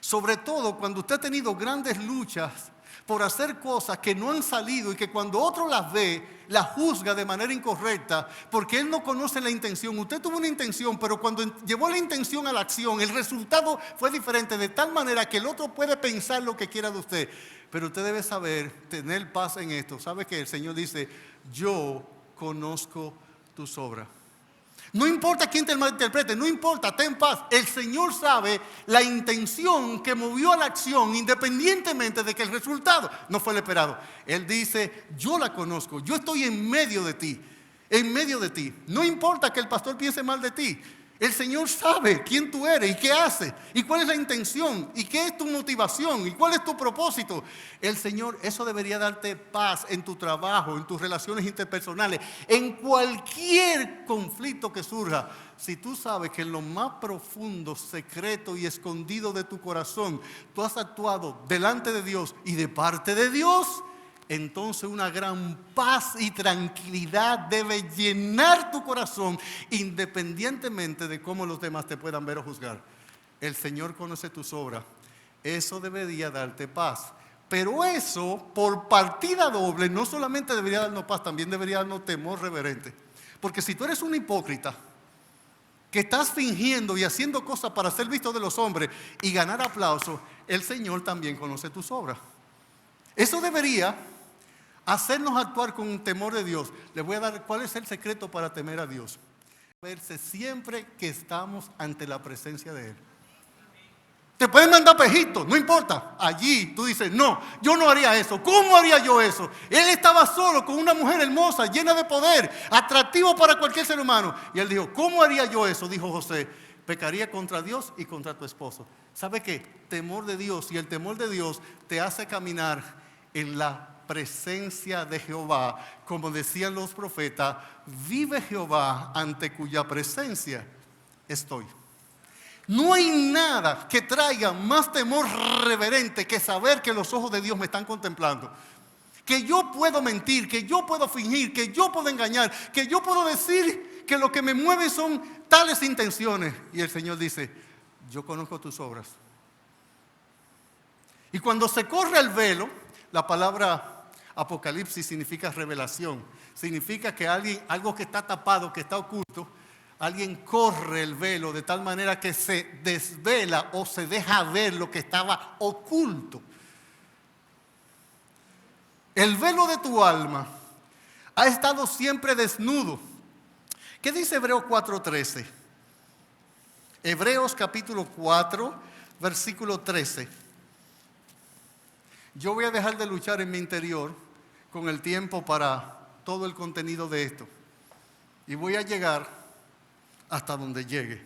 Sobre todo cuando usted ha tenido grandes luchas por hacer cosas que no han salido y que cuando otro las ve, las juzga de manera incorrecta porque él no conoce la intención. Usted tuvo una intención, pero cuando llevó la intención a la acción, el resultado fue diferente, de tal manera que el otro puede pensar lo que quiera de usted. Pero usted debe saber, tener paz en esto. ¿Sabe que el Señor dice, yo conozco tus obras? No importa quién te malinterprete, no importa, ten paz. El Señor sabe la intención que movió a la acción, independientemente de que el resultado no fue el esperado. Él dice, yo la conozco, yo estoy en medio de ti, en medio de ti. No importa que el pastor piense mal de ti. El Señor sabe quién tú eres y qué haces y cuál es la intención y qué es tu motivación y cuál es tu propósito. El Señor, eso debería darte paz en tu trabajo, en tus relaciones interpersonales, en cualquier conflicto que surja. Si tú sabes que en lo más profundo, secreto y escondido de tu corazón, tú has actuado delante de Dios y de parte de Dios, entonces una gran paz y tranquilidad debe llenar tu corazón, independientemente de cómo los demás te puedan ver o juzgar. El Señor conoce tus obras. Eso debería darte paz. Pero eso, por partida doble, no solamente debería darnos paz, también debería darnos temor reverente. Porque si tú eres un hipócrita, que estás fingiendo y haciendo cosas para ser visto de los hombres y ganar aplausos, el Señor también conoce tus obras. Eso debería hacernos actuar con un temor de Dios. Les voy a dar cuál es el secreto para temer a Dios. Verse siempre que estamos ante la presencia de Él. Te pueden mandar pejitos, no importa. Allí tú dices, no, yo no haría eso. ¿Cómo haría yo eso? Él estaba solo con una mujer hermosa, llena de poder, atractivo para cualquier ser humano. Y él dijo, ¿cómo haría yo eso? Dijo José, pecaría contra Dios y contra tu esposo. ¿Sabe qué? Temor de Dios. Y el temor de Dios te hace caminar en la presencia de Jehová. Como decían los profetas, vive Jehová ante cuya presencia estoy. No hay nada que traiga más temor reverente que saber que los ojos de Dios me están contemplando. Que yo puedo mentir, que yo puedo fingir, que yo puedo engañar, que yo puedo decir que lo que me mueve son tales intenciones. Y el Señor dice, yo conozco tus obras. Y cuando se corre el velo, la palabra Apocalipsis significa revelación. Significa que algo que está tapado, que está oculto, alguien corre el velo de tal manera que se desvela o se deja ver lo que estaba oculto. El velo de tu alma ha estado siempre desnudo. ¿Qué dice Hebreos 4:13? Hebreos capítulo 4, versículo 13. Yo voy a dejar de luchar en mi interior con el tiempo para todo el contenido de esto. Y voy a llegar hasta donde llegue.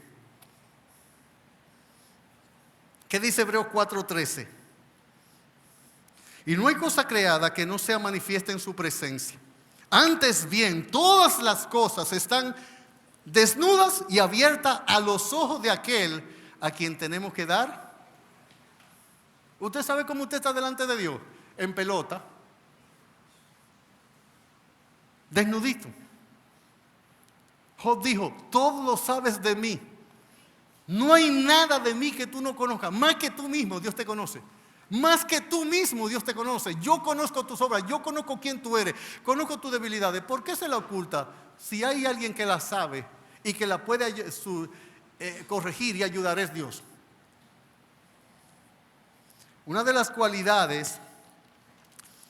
¿Qué dice Hebreos 4:13? Y no hay cosa creada que no sea manifiesta en su presencia. Antes bien, todas las cosas están desnudas y abiertas a los ojos de aquel a quien tenemos que dar. ¿Usted sabe cómo usted está delante de Dios? En pelota. Desnudito. Job dijo, todo lo sabes de mí. No hay nada de mí que tú no conozcas. Más que tú mismo, Dios te conoce. Más que tú mismo, Dios te conoce. Yo conozco tus obras, yo conozco quién tú eres, conozco tus debilidades. ¿Por qué se la oculta? Si hay alguien que la sabe y que la puede corregir y ayudar, es Dios. Una de las cualidades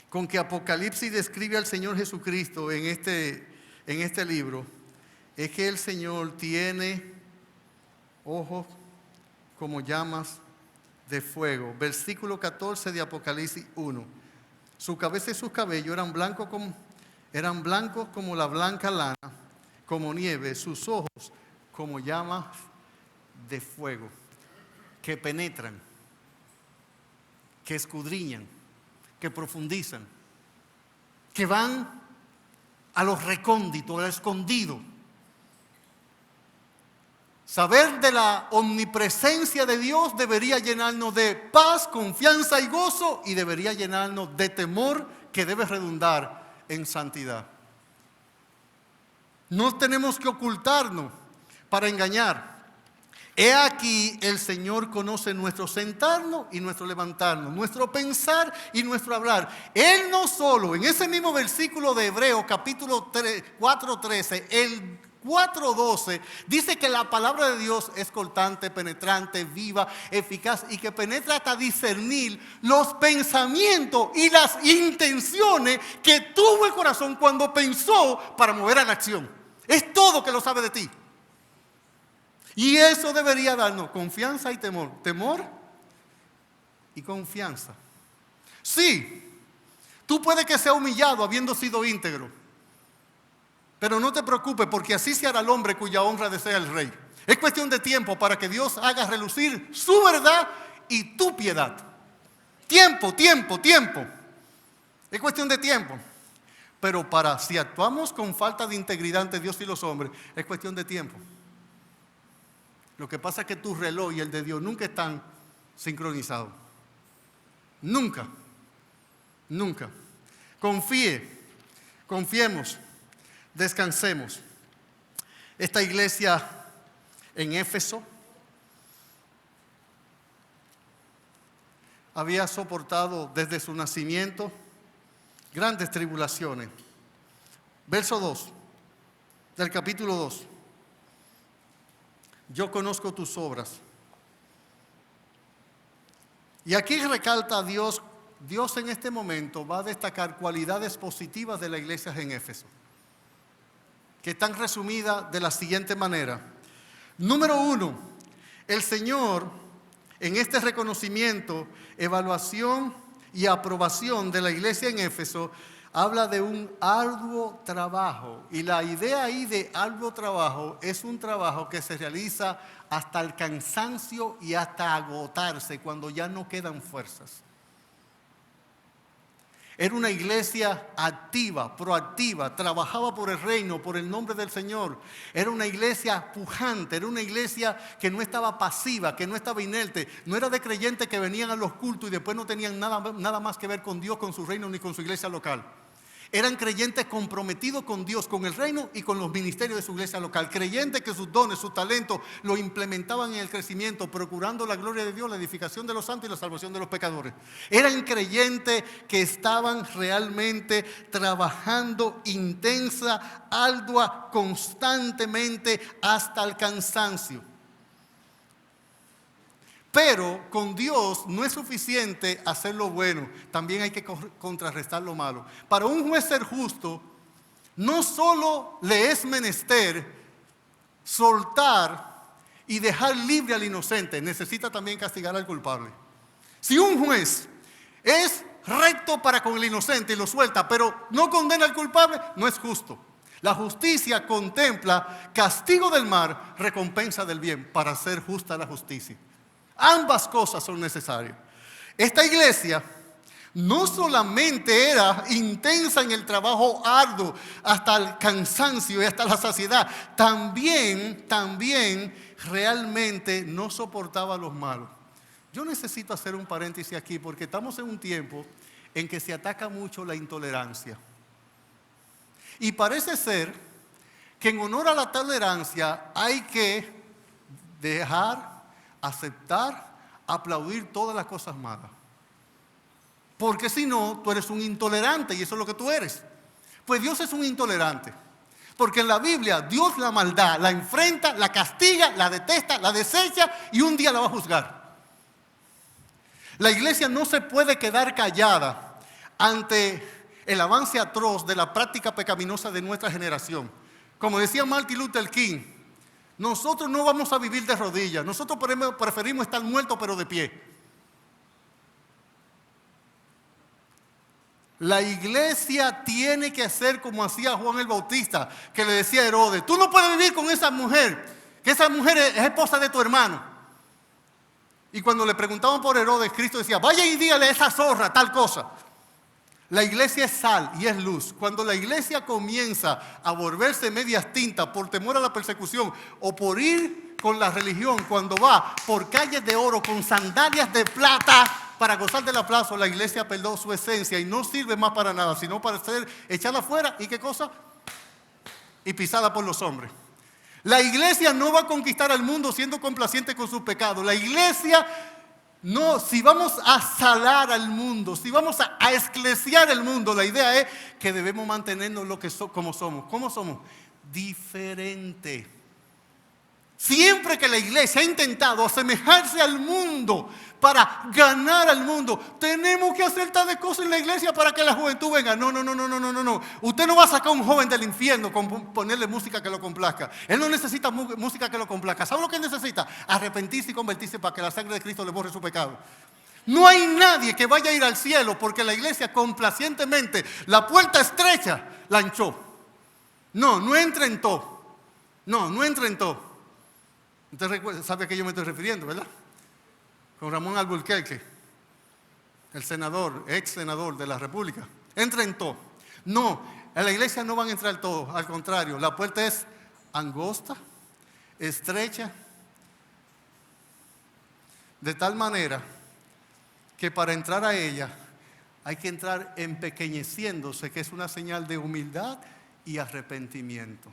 con que Apocalipsis describe al Señor Jesucristo en este libro es que el Señor tiene ojos como llamas de fuego. Versículo 14 de Apocalipsis 1. Su cabeza y sus cabellos eran blancos como la blanca lana, como nieve, sus ojos como llamas de fuego, que penetran, que escudriñan, que profundizan, que van a los recónditos, al escondido. Saber de la omnipresencia de Dios debería llenarnos de paz, confianza y gozo, y debería llenarnos de temor que debe redundar en santidad. No tenemos que ocultarnos para engañar. He aquí, el Señor conoce nuestro sentarnos y nuestro levantarnos, nuestro pensar y nuestro hablar. Él no solo, en ese mismo versículo de Hebreos, capítulo 4:13, el 4:12, dice que la palabra de Dios es cortante, penetrante, viva, eficaz y que penetra hasta discernir los pensamientos y las intenciones que tuvo el corazón cuando pensó para mover a la acción. Es todo que lo sabe de ti. Y eso debería darnos confianza y temor. Temor y confianza. Sí, tú puedes que sea humillado habiendo sido íntegro. Pero no te preocupes, porque así se hará el hombre cuya honra desea el rey. Es cuestión de tiempo para que Dios haga relucir su verdad y tu piedad. Tiempo. Es cuestión de tiempo. Pero si actuamos con falta de integridad ante Dios y los hombres, es cuestión de tiempo. Lo que pasa es que tu reloj y el de Dios nunca están sincronizados. Nunca. Confiemos, descansemos. Esta iglesia en Éfeso había soportado desde su nacimiento grandes tribulaciones. Verso 2 del capítulo 2. Yo conozco tus obras. Y aquí recalca a Dios. Dios en este momento va a destacar cualidades positivas de la iglesia en Éfeso, que están resumidas de la siguiente manera. Número 1, el Señor en este reconocimiento, evaluación y aprobación de la iglesia en Éfeso habla de un arduo trabajo. Y la idea ahí de arduo trabajo es un trabajo que se realiza hasta el cansancio y hasta agotarse cuando ya no quedan fuerzas. Era una iglesia activa, proactiva, trabajaba por el reino, por el nombre del Señor. Era una iglesia pujante, era una iglesia que no estaba pasiva, que no estaba inerte. No era de creyentes que venían a los cultos y después no tenían nada más que ver con Dios, con su reino ni con su iglesia local. Eran creyentes comprometidos con Dios, con el reino y con los ministerios de su iglesia local. Creyentes que sus dones, sus talentos lo implementaban en el crecimiento, procurando la gloria de Dios, la edificación de los santos y la salvación de los pecadores. Eran creyentes que estaban realmente trabajando intensa, ardua, constantemente hasta el cansancio. Pero con Dios no es suficiente hacer lo bueno, también hay que contrarrestar lo malo. Para un juez ser justo, no solo le es menester soltar y dejar libre al inocente, necesita también castigar al culpable. Si un juez es recto para con el inocente y lo suelta, pero no condena al culpable, no es justo. La justicia contempla castigo del mal, recompensa del bien, para ser justa la justicia. Ambas cosas son necesarias. Esta iglesia no solamente era intensa en el trabajo arduo hasta el cansancio y hasta la saciedad, también realmente no soportaba los malos. Yo necesito hacer un paréntesis aquí porque estamos en un tiempo en que se ataca mucho la intolerancia. Y parece ser que en honor a la tolerancia hay que dejar, aceptar, aplaudir todas las cosas malas. Porque si no, tú eres un intolerante y eso es lo que tú eres. Pues Dios es un intolerante. Porque en la Biblia Dios la maldad la enfrenta, la castiga, la detesta, la desecha y un día la va a juzgar. La iglesia no se puede quedar callada ante el avance atroz de la práctica pecaminosa de nuestra generación. Como decía Martin Luther King, nosotros no vamos a vivir de rodillas, nosotros preferimos estar muertos pero de pie. La iglesia tiene que hacer como hacía Juan el Bautista, que le decía a Herodes, tú no puedes vivir con esa mujer, que esa mujer es esposa de tu hermano. Y cuando le preguntaban por Herodes, Cristo decía, vaya y dígale a esa zorra tal cosa. La iglesia es sal y es luz. Cuando la iglesia comienza a volverse medias tintas por temor a la persecución o por ir con la religión, cuando va por calles de oro con sandalias de plata para gozar del aplauso, la iglesia perdió su esencia y no sirve más para nada, sino para ser echada afuera y ¿qué cosa? Y pisada por los hombres. La iglesia no va a conquistar al mundo siendo complaciente con sus pecados. La iglesia no, si vamos a salar al mundo, si vamos a esclesiar el mundo, la idea es que debemos mantenernos como somos. ¿Cómo somos? Diferente. Siempre que la iglesia ha intentado asemejarse al mundo para ganar al mundo, tenemos que hacer tales cosas en la iglesia para que la juventud venga. No. Usted no va a sacar a un joven del infierno con ponerle música que lo complazca. Él no necesita música que lo complazca. ¿Sabe lo que necesita? Arrepentirse y convertirse para que la sangre de Cristo le borre su pecado. No hay nadie que vaya a ir al cielo porque la iglesia complacientemente, la puerta estrecha, la anchó. No entra en todo. No entra en todo. Usted sabe a qué yo me estoy refiriendo, ¿verdad? Con Ramón Alburquerque, el senador, ex senador de la República. Entra en todo. No, en la iglesia no van a entrar todos, al contrario, la puerta es angosta, estrecha, de tal manera que para entrar a ella hay que entrar empequeñeciéndose, que es una señal de humildad y arrepentimiento.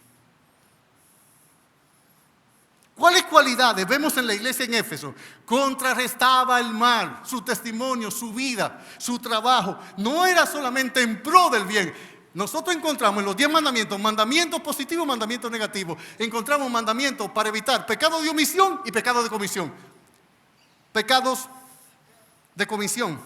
¿Cuáles cualidades vemos en la iglesia en Éfeso? Contrarrestaba el mal, su testimonio, su vida, su trabajo. No era solamente en pro del bien. Nosotros encontramos en los 10 mandamientos, mandamientos positivos, mandamientos negativos. Encontramos mandamientos para evitar pecado de omisión y pecado de comisión. Pecados de comisión,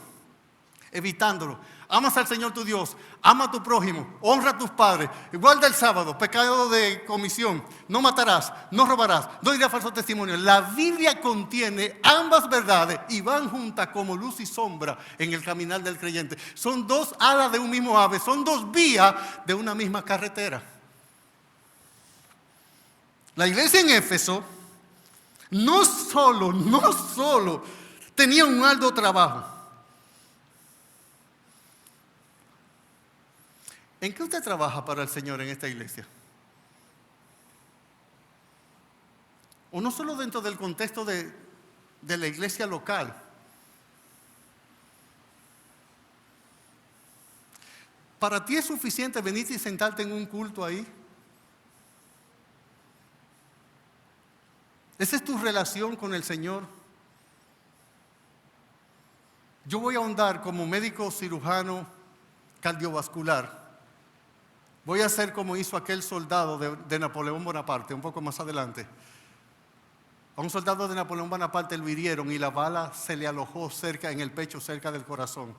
evitándolo. Amas al Señor tu Dios, ama a tu prójimo, honra a tus padres, guarda el sábado, pecado de comisión, no matarás, no robarás, no dirás falso testimonio. La Biblia contiene ambas verdades y van juntas como luz y sombra en el caminar del creyente. Son dos alas de un mismo ave, son dos vías de una misma carretera. La iglesia en Éfeso no solo tenía un arduo trabajo. ¿En qué usted trabaja para el Señor en esta iglesia? O no solo dentro del contexto de la iglesia local. ¿Para ti es suficiente venir y sentarte en un culto ahí? ¿Esa es tu relación con el Señor? Yo voy a ahondar como médico cirujano cardiovascular. Voy a hacer como hizo aquel soldado de Napoleón Bonaparte, un poco más adelante. A un soldado de Napoleón Bonaparte lo hirieron y la bala se le alojó cerca en el pecho, cerca del corazón.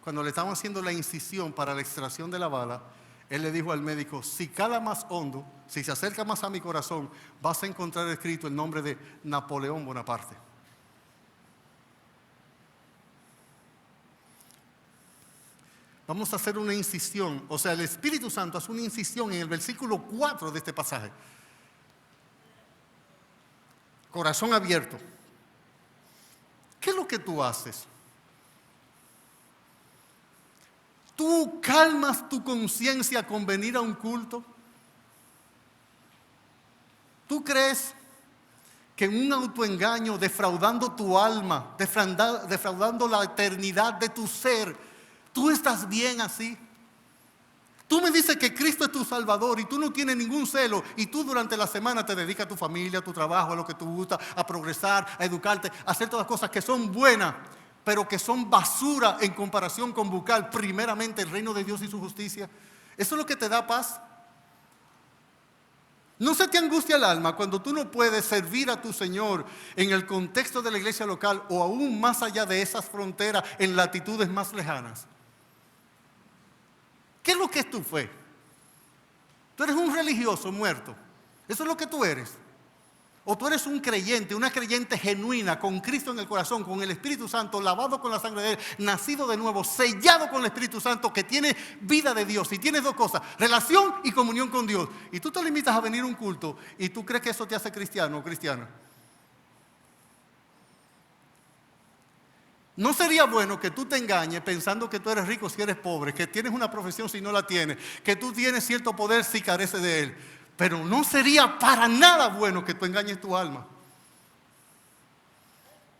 Cuando le estaban haciendo la incisión para la extracción de la bala, él le dijo al médico: si cala más hondo, si se acerca más a mi corazón, vas a encontrar escrito el nombre de Napoleón Bonaparte. Vamos a hacer una incisión, o sea, el Espíritu Santo hace una incisión en el versículo 4 de este pasaje. Corazón abierto. ¿Qué es lo que tú haces? ¿Tú calmas tu conciencia con venir a un culto? ¿Tú crees que en un autoengaño, defraudando tu alma, defraudando la eternidad de tu ser, tú estás bien así? Tú me dices que Cristo es tu Salvador y tú no tienes ningún celo y tú durante la semana te dedicas a tu familia, a tu trabajo, a lo que te gusta, a progresar, a educarte, a hacer todas las cosas que son buenas, pero que son basura en comparación con buscar primeramente el reino de Dios y su justicia. ¿Eso es lo que te da paz? ¿No se te angustia el alma cuando tú no puedes servir a tu Señor en el contexto de la iglesia local o aún más allá de esas fronteras en latitudes más lejanas? ¿Qué es lo que es tu fe? Tú eres un religioso muerto. Eso es lo que tú eres. O tú eres un creyente, una creyente genuina, con Cristo en el corazón, con el Espíritu Santo, lavado con la sangre de Él, nacido de nuevo, sellado con el Espíritu Santo, que tiene vida de Dios. Y tienes dos cosas: relación y comunión con Dios. Y tú te limitas a venir a un culto y tú crees que eso te hace cristiano o cristiana. No sería bueno que tú te engañes pensando que tú eres rico si eres pobre, que tienes una profesión si no la tienes, que tú tienes cierto poder si careces de él. Pero no sería para nada bueno que tú engañes tu alma.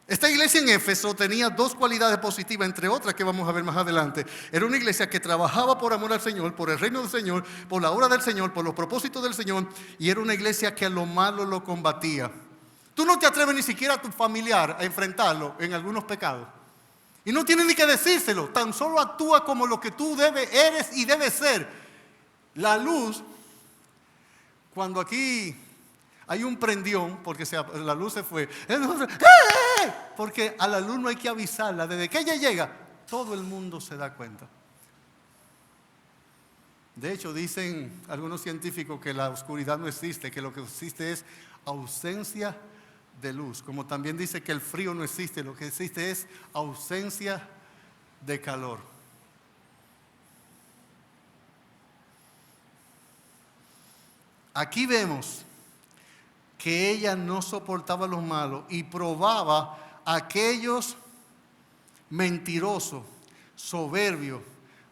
Esta iglesia en Éfeso tenía dos cualidades positivas, entre otras que vamos a ver más adelante. Era una iglesia que trabajaba por amor al Señor, por el reino del Señor, por la obra del Señor, por los propósitos del Señor, y era una iglesia que a lo malo lo combatía. Tú no te atreves ni siquiera a tu familiar a enfrentarlo en algunos pecados. Y no tienes ni que decírselo, tan solo actúa como lo que tú eres y debes ser. La luz, cuando aquí hay un prendión, porque la luz se fue, porque a la luz no hay que avisarla, desde que ella llega, todo el mundo se da cuenta. De hecho, dicen algunos científicos que la oscuridad no existe, que lo que existe es ausencia de luz. Como también dice que el frío no existe, lo que existe es ausencia de calor. Aquí vemos que ella no soportaba los malos y probaba a aquellos mentirosos, soberbios,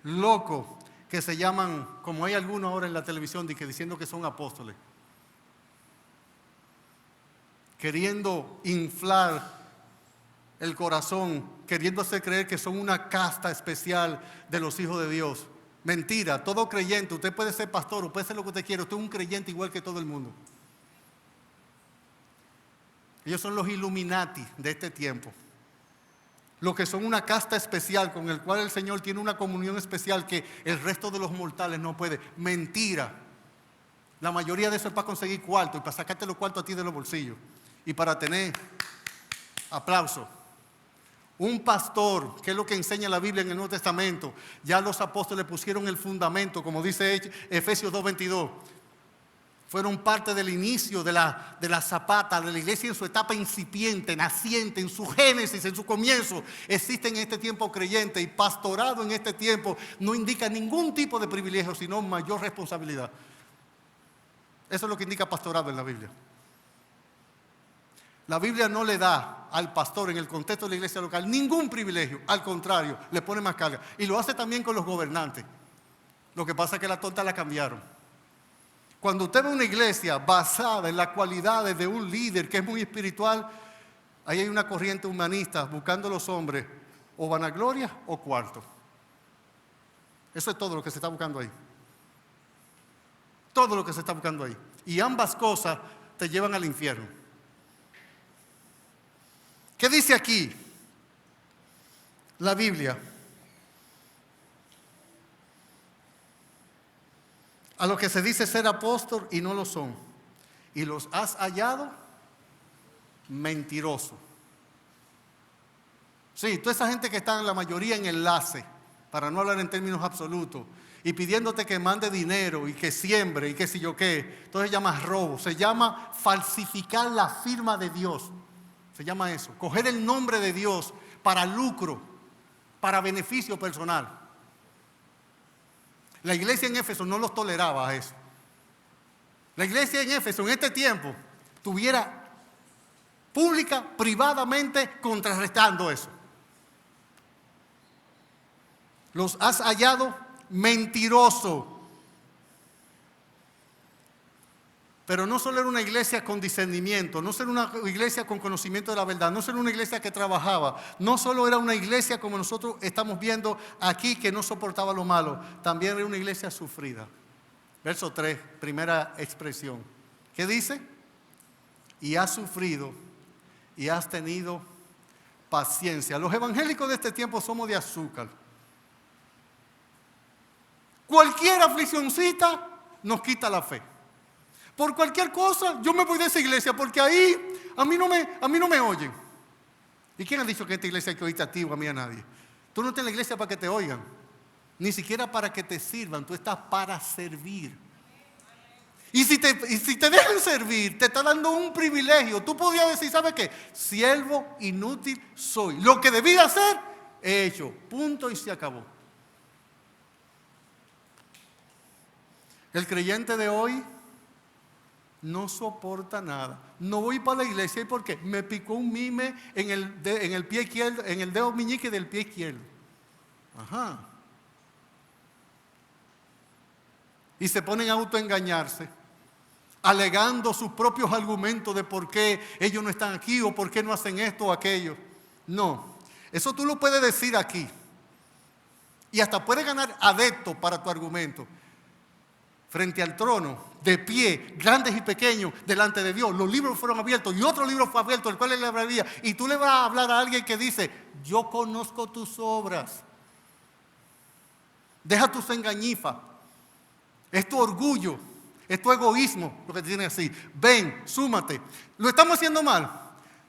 locos, que se llaman, como hay algunos ahora en la televisión, diciendo que son apóstoles, queriendo inflar el corazón, queriendo hacer creer que son una casta especial de los hijos de Dios. Mentira, todo creyente, usted puede ser pastor, usted puede ser lo que usted quiera, usted es un creyente igual que todo el mundo. Ellos son los Illuminati de este tiempo. Los que son una casta especial con el cual el Señor tiene una comunión especial que el resto de los mortales no puede. Mentira. La mayoría de eso es para conseguir cuarto y para sacarte los cuartos a ti de los bolsillos. Y para tener aplauso. Un pastor, que es lo que enseña la Biblia en el Nuevo Testamento, ya los apóstoles pusieron el fundamento, como dice Efesios 2:22. Fueron parte del inicio de la zapata, de la iglesia en su etapa incipiente, naciente, en su génesis, en su comienzo. Existe en este tiempo creyente y pastorado en este tiempo no indica ningún tipo de privilegio, sino mayor responsabilidad. Eso es lo que indica pastorado en la Biblia. La Biblia no le da al pastor en el contexto de la iglesia local ningún privilegio, al contrario, le pone más carga. Y lo hace también con los gobernantes. Lo que pasa es que la torta la cambiaron. Cuando usted ve una iglesia basada en las cualidades de un líder que es muy espiritual, ahí hay una corriente humanista buscando a los hombres o vanagloria o cuarto. Eso es todo lo que se está buscando ahí. Todo lo que se está buscando ahí. Y ambas cosas te llevan al infierno. ¿Qué dice aquí la Biblia? A los que se dice ser apóstol y no lo son. Y los has hallado mentirosos. Sí, toda esa gente que está en la mayoría en enlace, para no hablar en términos absolutos, y pidiéndote que mande dinero y que siembre y que si yo qué, entonces se llama robo, se llama falsificar la firma de Dios. Se llama eso, coger el nombre de Dios para lucro, para beneficio personal. La iglesia en Éfeso no los toleraba a eso. La iglesia en Éfeso en este tiempo tuviera pública, privadamente contrarrestando eso. Los has hallado mentirosos. Pero no solo era una iglesia con discernimiento, no solo una iglesia con conocimiento de la verdad, no solo una iglesia que trabajaba, no solo era una iglesia como nosotros estamos viendo aquí que no soportaba lo malo, también era una iglesia sufrida. Verso 3, primera expresión. ¿Qué dice? Y has sufrido y has tenido paciencia. Los evangélicos de este tiempo somos de azúcar. Cualquier afliccioncita nos quita la fe. Por cualquier cosa, yo me voy de esa iglesia porque ahí a mí no me oyen. ¿Y quién ha dicho que esta iglesia hay que oírte a ti o a mí a nadie? Tú no estás en la iglesia para que te oigan, ni siquiera para que te sirvan, tú estás para servir. Y si te dejan servir, te está dando un privilegio. Tú podrías decir, ¿sabes qué? Siervo inútil soy. Lo que debí hacer, he hecho. Punto y se acabó. El creyente de hoy No soporta nada. No voy para la iglesia. ¿Y por qué? Me picó un mime en el pie izquierdo, en el dedo meñique del pie izquierdo. Ajá. Y se ponen a autoengañarse, alegando sus propios argumentos de por qué ellos no están aquí o por qué no hacen esto o aquello. No, eso tú lo puedes decir aquí. Y hasta puedes ganar adeptos para tu argumento. Frente al trono, de pie, grandes y pequeños, delante de Dios. Los libros fueron abiertos y otro libro fue abierto, el cual él le hablaría. Y tú le vas a hablar a alguien que dice, yo conozco tus obras. Deja tus engañifas. Es tu orgullo, es tu egoísmo lo que te tiene así. Ven, súmate. Lo estamos haciendo mal,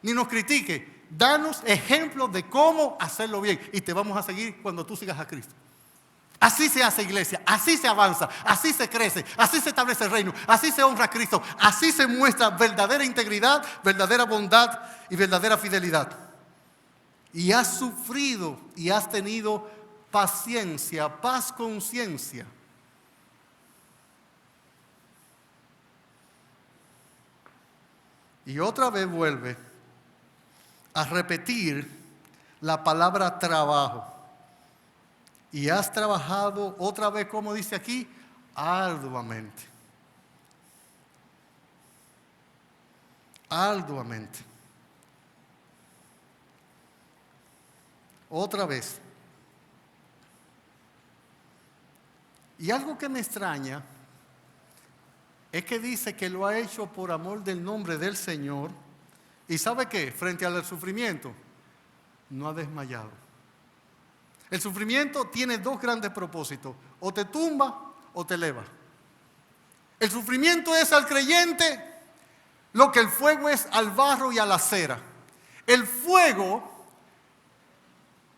ni nos critique. Danos ejemplos de cómo hacerlo bien y te vamos a seguir cuando tú sigas a Cristo. Así se hace iglesia, así se avanza, así se crece, así se establece el reino, así se honra a Cristo, así se muestra verdadera integridad, verdadera bondad y verdadera fidelidad. Y has sufrido y has tenido paciencia, paz, conciencia. Y otra vez vuelve a repetir la palabra trabajo. Y has trabajado otra vez, como dice aquí, arduamente. Arduamente. Otra vez. Y algo que me extraña es que dice que lo ha hecho por amor del nombre del Señor. ¿Y sabe qué? Frente al sufrimiento, no ha desmayado. El sufrimiento tiene dos grandes propósitos. O te tumba o te eleva. El sufrimiento es al creyente lo que el fuego es al barro y a la cera. El fuego,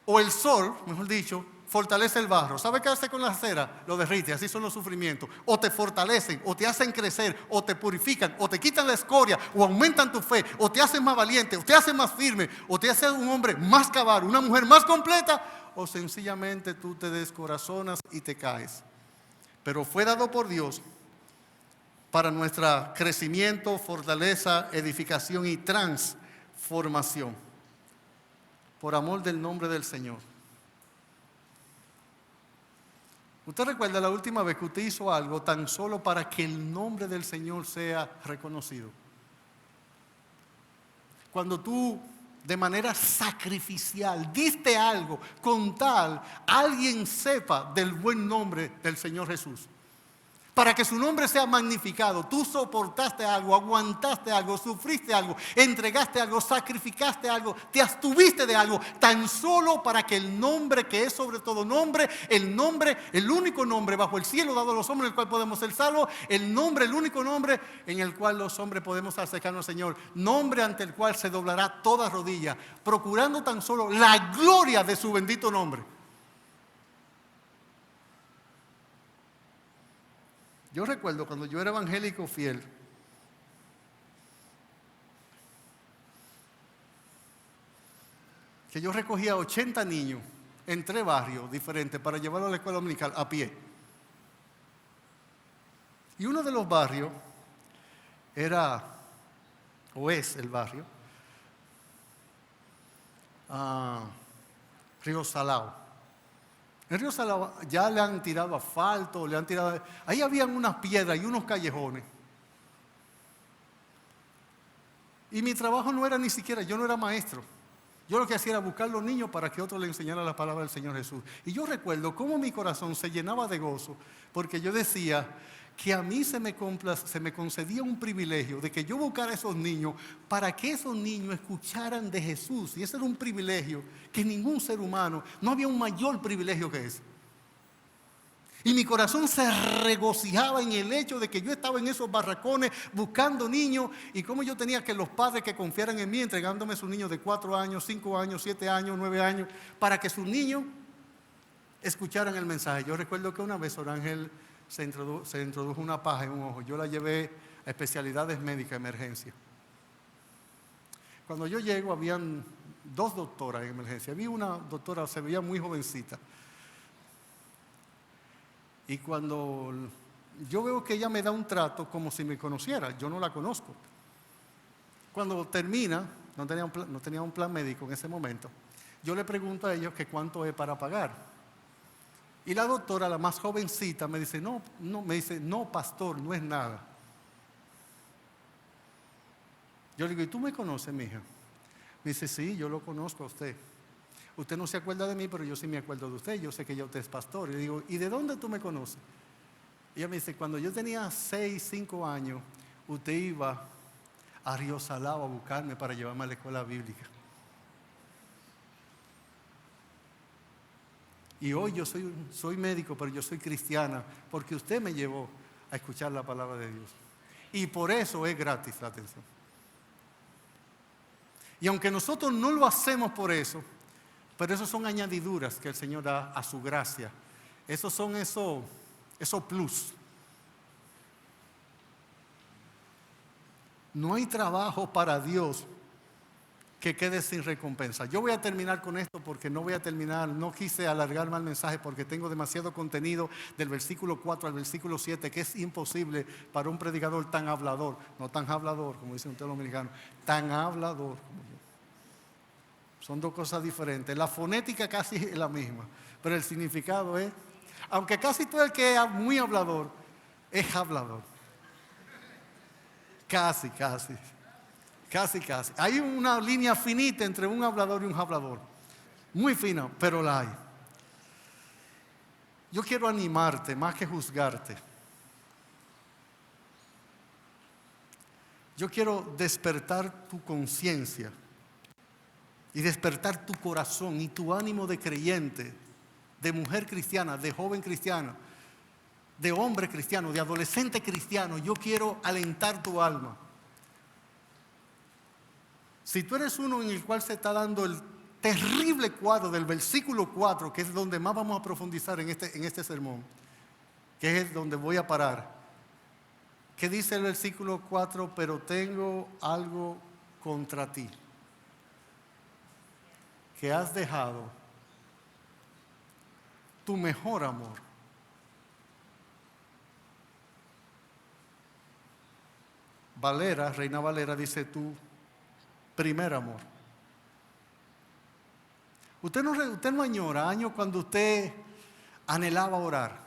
o el sol, mejor dicho, fortalece el barro. ¿Sabe qué hace con la cera? Lo derrite, así son los sufrimientos. O te fortalecen, o te hacen crecer, o te purifican, o te quitan la escoria, o aumentan tu fe, o te hacen más valiente, o te hacen más firme, o te hacen un hombre más cabal, una mujer más completa, o sencillamente tú te descorazonas y te caes. Pero fue dado por Dios para nuestro crecimiento, fortaleza, edificación y transformación. Por amor del nombre del Señor. ¿Usted recuerda la última vez que usted hizo algo tan solo para que el nombre del Señor sea reconocido? Cuando tú de manera sacrificial diste algo con tal alguien sepa del buen nombre del Señor Jesús. Para que su nombre sea magnificado, tú soportaste algo, aguantaste algo, sufriste algo, entregaste algo, sacrificaste algo, te abstuviste de algo, tan solo para que el nombre que es sobre todo nombre, el único nombre bajo el cielo dado a los hombres en el cual podemos ser salvos, el único nombre en el cual los hombres podemos acercarnos al Señor, nombre ante el cual se doblará toda rodilla, procurando tan solo la gloria de su bendito nombre. Yo recuerdo cuando yo era evangélico fiel, que yo recogía 80 niños en 3 barrios diferentes para llevarlos a la escuela dominical a pie. Y uno de los barrios era, o es el barrio, Río Salao. En Río Salao ya le han tirado asfalto, ahí habían unas piedras y unos callejones. Y mi trabajo no era ni siquiera, yo no era maestro. Yo lo que hacía era buscar a los niños para que otros le enseñaran la palabra del Señor Jesús. Y yo recuerdo cómo mi corazón se llenaba de gozo, porque yo decía que a mí se me concedía un privilegio de que yo buscara a esos niños para que esos niños escucharan de Jesús. Y ese era un privilegio que ningún ser humano, no había un mayor privilegio que ese. Y mi corazón se regocijaba en el hecho de que yo estaba en esos barracones buscando niños y cómo yo tenía que los padres que confiaran en mí, entregándome a sus niños de 4 años, 5 años, 7 años, 9 años, para que sus niños escucharan el mensaje. Yo recuerdo que una vez Orángel se introdujo una paja en un ojo. Yo la llevé a especialidades médicas, emergencia. Cuando yo llego, habían 2 doctoras en emergencia. Había una doctora, se veía muy jovencita. Y cuando yo veo que ella me da un trato como si me conociera. Yo no la conozco. Cuando termina, no tenía un plan médico en ese momento, yo le pregunto a ellos que cuánto es para pagar. Y la doctora, la más jovencita, me dice, no, pastor, no es nada. Yo le digo, ¿y tú me conoces, mija? Me dice, sí, yo lo conozco a usted. Usted no se acuerda de mí, pero yo sí me acuerdo de usted. Yo sé que ya usted es pastor. Y le digo, ¿y de dónde tú me conoces? Y ella me dice, cuando yo tenía 6, 5 años, usted iba a Río Salado a buscarme para llevarme a la escuela bíblica. Y hoy yo soy médico, pero yo soy cristiana, porque usted me llevó a escuchar la palabra de Dios. Y por eso es gratis la atención. Y aunque nosotros no lo hacemos por eso, pero eso son añadiduras que el Señor da a su gracia. Esos son esos plus. No hay trabajo para Dios que quede sin recompensa. Yo voy a terminar con esto porque no quise alargarme al mensaje porque tengo demasiado contenido del versículo 4 al versículo 7 que es imposible para un predicador tan hablador, no tan hablador como dicen ustedes los americanos, tan hablador como yo. Son dos cosas diferentes. La fonética casi es la misma, pero el significado es, aunque casi todo el que es muy hablador, es hablador. Casi. Hay una línea finita entre un hablador y un hablador. Muy fina, pero la hay. Yo quiero animarte más que juzgarte. Yo quiero despertar tu conciencia y despertar tu corazón y tu ánimo de creyente, de mujer cristiana, de joven cristiana, de hombre cristiano, de adolescente cristiano. Yo quiero alentar tu alma. Si tú eres uno en el cual se está dando el terrible cuadro del versículo 4, que es donde más vamos a profundizar en este sermón, que es donde voy a parar, ¿qué dice el versículo 4? Pero tengo algo contra ti, que has dejado tu mejor amor. Reina Valera dice tu primer amor. Usted no añora años cuando usted anhelaba orar,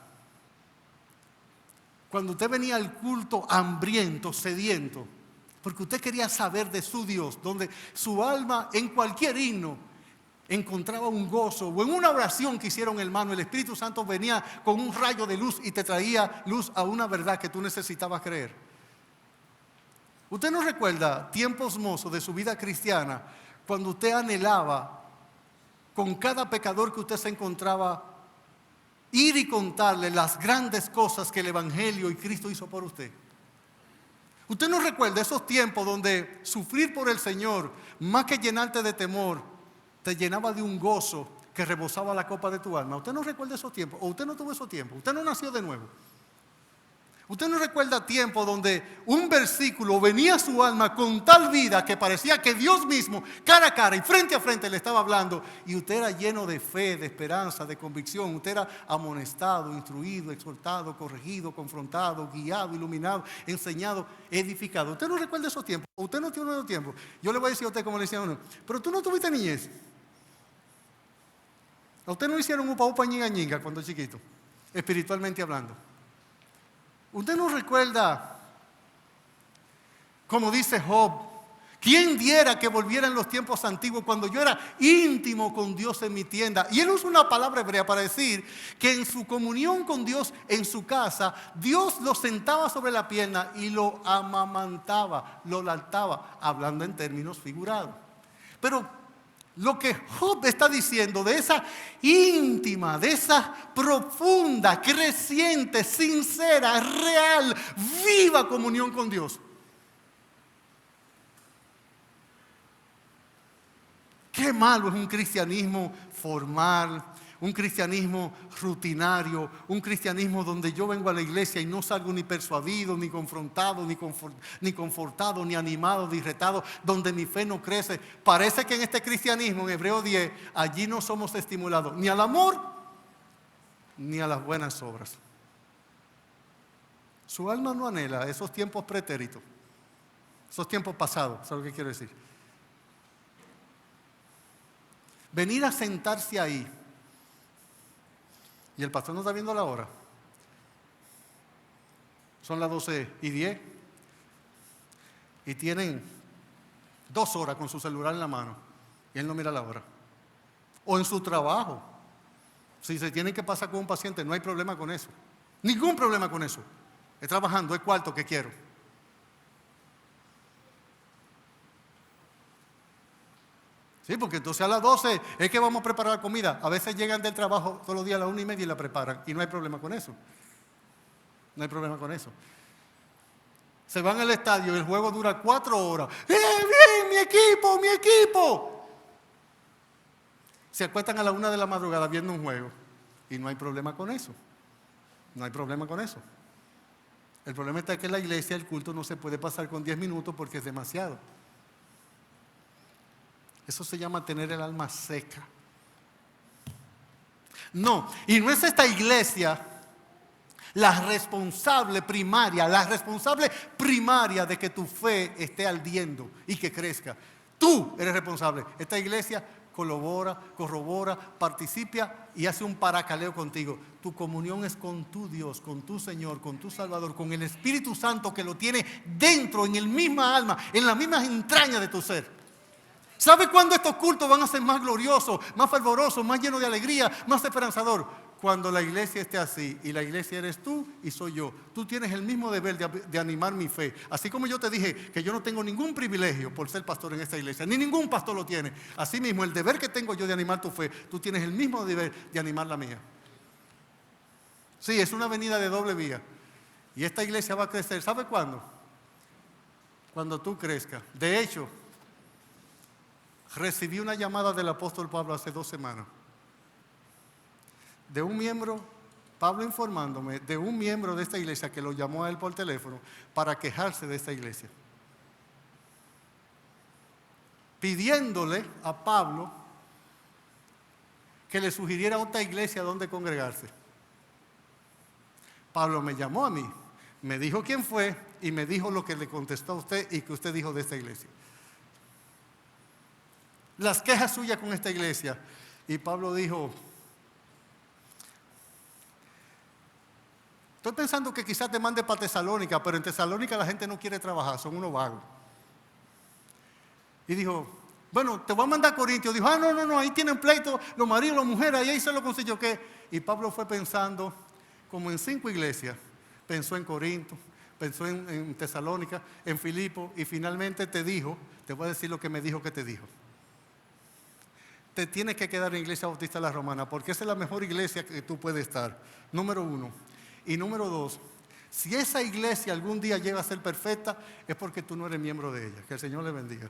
cuando usted venía al culto hambriento, sediento, porque usted quería saber de su Dios, donde su alma en cualquier himno encontraba un gozo, o en una oración que hicieron hermano, el Espíritu Santo venía con un rayo de luz y te traía luz a una verdad que tú necesitabas creer. ¿Usted no recuerda tiempos mozos de su vida cristiana cuando usted anhelaba con cada pecador que usted se encontraba ir y contarle las grandes cosas que el Evangelio y Cristo hizo por usted? ¿Usted no recuerda esos tiempos donde sufrir por el Señor, más que llenarte de temor, te llenaba de un gozo que rebosaba la copa de tu alma? ¿Usted no recuerda esos tiempos? ¿O usted no tuvo esos tiempos? ¿Usted no nació de nuevo? ¿Usted no recuerda tiempo donde un versículo venía a su alma con tal vida que parecía que Dios mismo, cara a cara y frente a frente, le estaba hablando? Y usted era lleno de fe, de esperanza, de convicción. Usted era amonestado, instruido, exhortado, corregido, confrontado, guiado, iluminado, enseñado, edificado. ¿Usted no recuerda esos tiempos? ¿Usted no tiene esos tiempos? Yo le voy a decir a usted como le decía a uno, pero tú no tuviste niñez. ¿A usted no hicieron upa upa ñinga ñinga cuando chiquito? Espiritualmente hablando. ¿Usted no recuerda, como dice Job, quién diera que volvieran los tiempos antiguos cuando yo era íntimo con Dios en mi tienda? Y él usa una palabra hebrea para decir que en su comunión con Dios en su casa, Dios lo sentaba sobre la pierna y lo amamantaba, lo lactaba, hablando en términos figurados. Pero lo que Job está diciendo de esa íntima, de esa profunda, creciente, sincera, real, viva comunión con Dios. Qué malo es un cristianismo formal, un cristianismo rutinario, un cristianismo donde yo vengo a la iglesia y no salgo ni persuadido, ni confrontado, ni confortado, ni animado, ni retado, donde mi fe no crece. Parece que en este cristianismo, en Hebreos 10, allí no somos estimulados ni al amor, ni a las buenas obras. Su alma no anhela esos tiempos pretéritos, esos tiempos pasados, ¿sabes lo que quiero decir? Venir a sentarse ahí, y el pastor no está viendo la hora. Son las 12:10 y tienen 2 horas con su celular en la mano y él no mira la hora. O en su trabajo, si se tienen que pasar con un paciente, no hay problema con eso, ningún problema con eso. Estoy trabajando, es cuarto que quiero. Sí, porque entonces a las 12 es que vamos a preparar comida. A veces llegan del trabajo todos los días a las 1:30 y la preparan. Y no hay problema con eso. No hay problema con eso. Se van al estadio y el juego dura 4 horas. ¡Bien, mi equipo, mi equipo! Se acuestan a la 1 de la madrugada viendo un juego. Y no hay problema con eso. No hay problema con eso. El problema está que en la iglesia el culto no se puede pasar con 10 minutos porque es demasiado. Eso se llama tener el alma seca. No, y no es esta iglesia la responsable primaria de que tu fe esté ardiendo y que crezca. Tú eres responsable. Esta iglesia colabora, corrobora, participa y hace un paracaleo contigo. Tu comunión es con tu Dios, con tu Señor, con tu Salvador, con el Espíritu Santo que lo tiene dentro, en el misma alma, en las mismas entrañas de tu ser. ¿Sabe cuándo estos cultos van a ser más gloriosos, más fervorosos, más llenos de alegría, más esperanzador? Cuando la iglesia esté así, y la iglesia eres tú y soy yo. Tú tienes el mismo deber de animar mi fe. Así como yo te dije que yo no tengo ningún privilegio por ser pastor en esta iglesia, ni ningún pastor lo tiene. Así mismo, el deber que tengo yo de animar tu fe, tú tienes el mismo deber de animar la mía. Sí, es una avenida de doble vía. Y esta iglesia va a crecer. ¿Sabe cuándo? Cuando tú crezcas. De hecho, recibí una llamada del apóstol Pablo hace 2 semanas. De un miembro, Pablo informándome, de un miembro de esta iglesia que lo llamó a él por teléfono para quejarse de esta iglesia. Pidiéndole a Pablo que le sugiriera otra iglesia donde congregarse. Pablo me llamó a mí, me dijo quién fue y me dijo lo que le contestó a usted y que usted dijo de esta iglesia. Las quejas suyas con esta iglesia. Y Pablo dijo, estoy pensando que quizás te mande para Tesalónica, pero en Tesalónica la gente no quiere trabajar, son unos vagos. Y dijo, bueno, te voy a mandar a Corintios. Dijo, no, ahí tienen pleito los maridos, las mujeres, ahí se lo consiguió qué. Y Pablo fue pensando como en 5 iglesias. Pensó en Corinto, pensó en Tesalónica, en Filipo, y finalmente te voy a decir lo que me dijo que te dijo. Te tienes que quedar en Iglesia Bautista de la Romana, porque esa es la mejor iglesia que tú puedes estar, número 1. Y número 2, si esa iglesia algún día llega a ser perfecta, es porque tú no eres miembro de ella. Que el Señor le bendiga.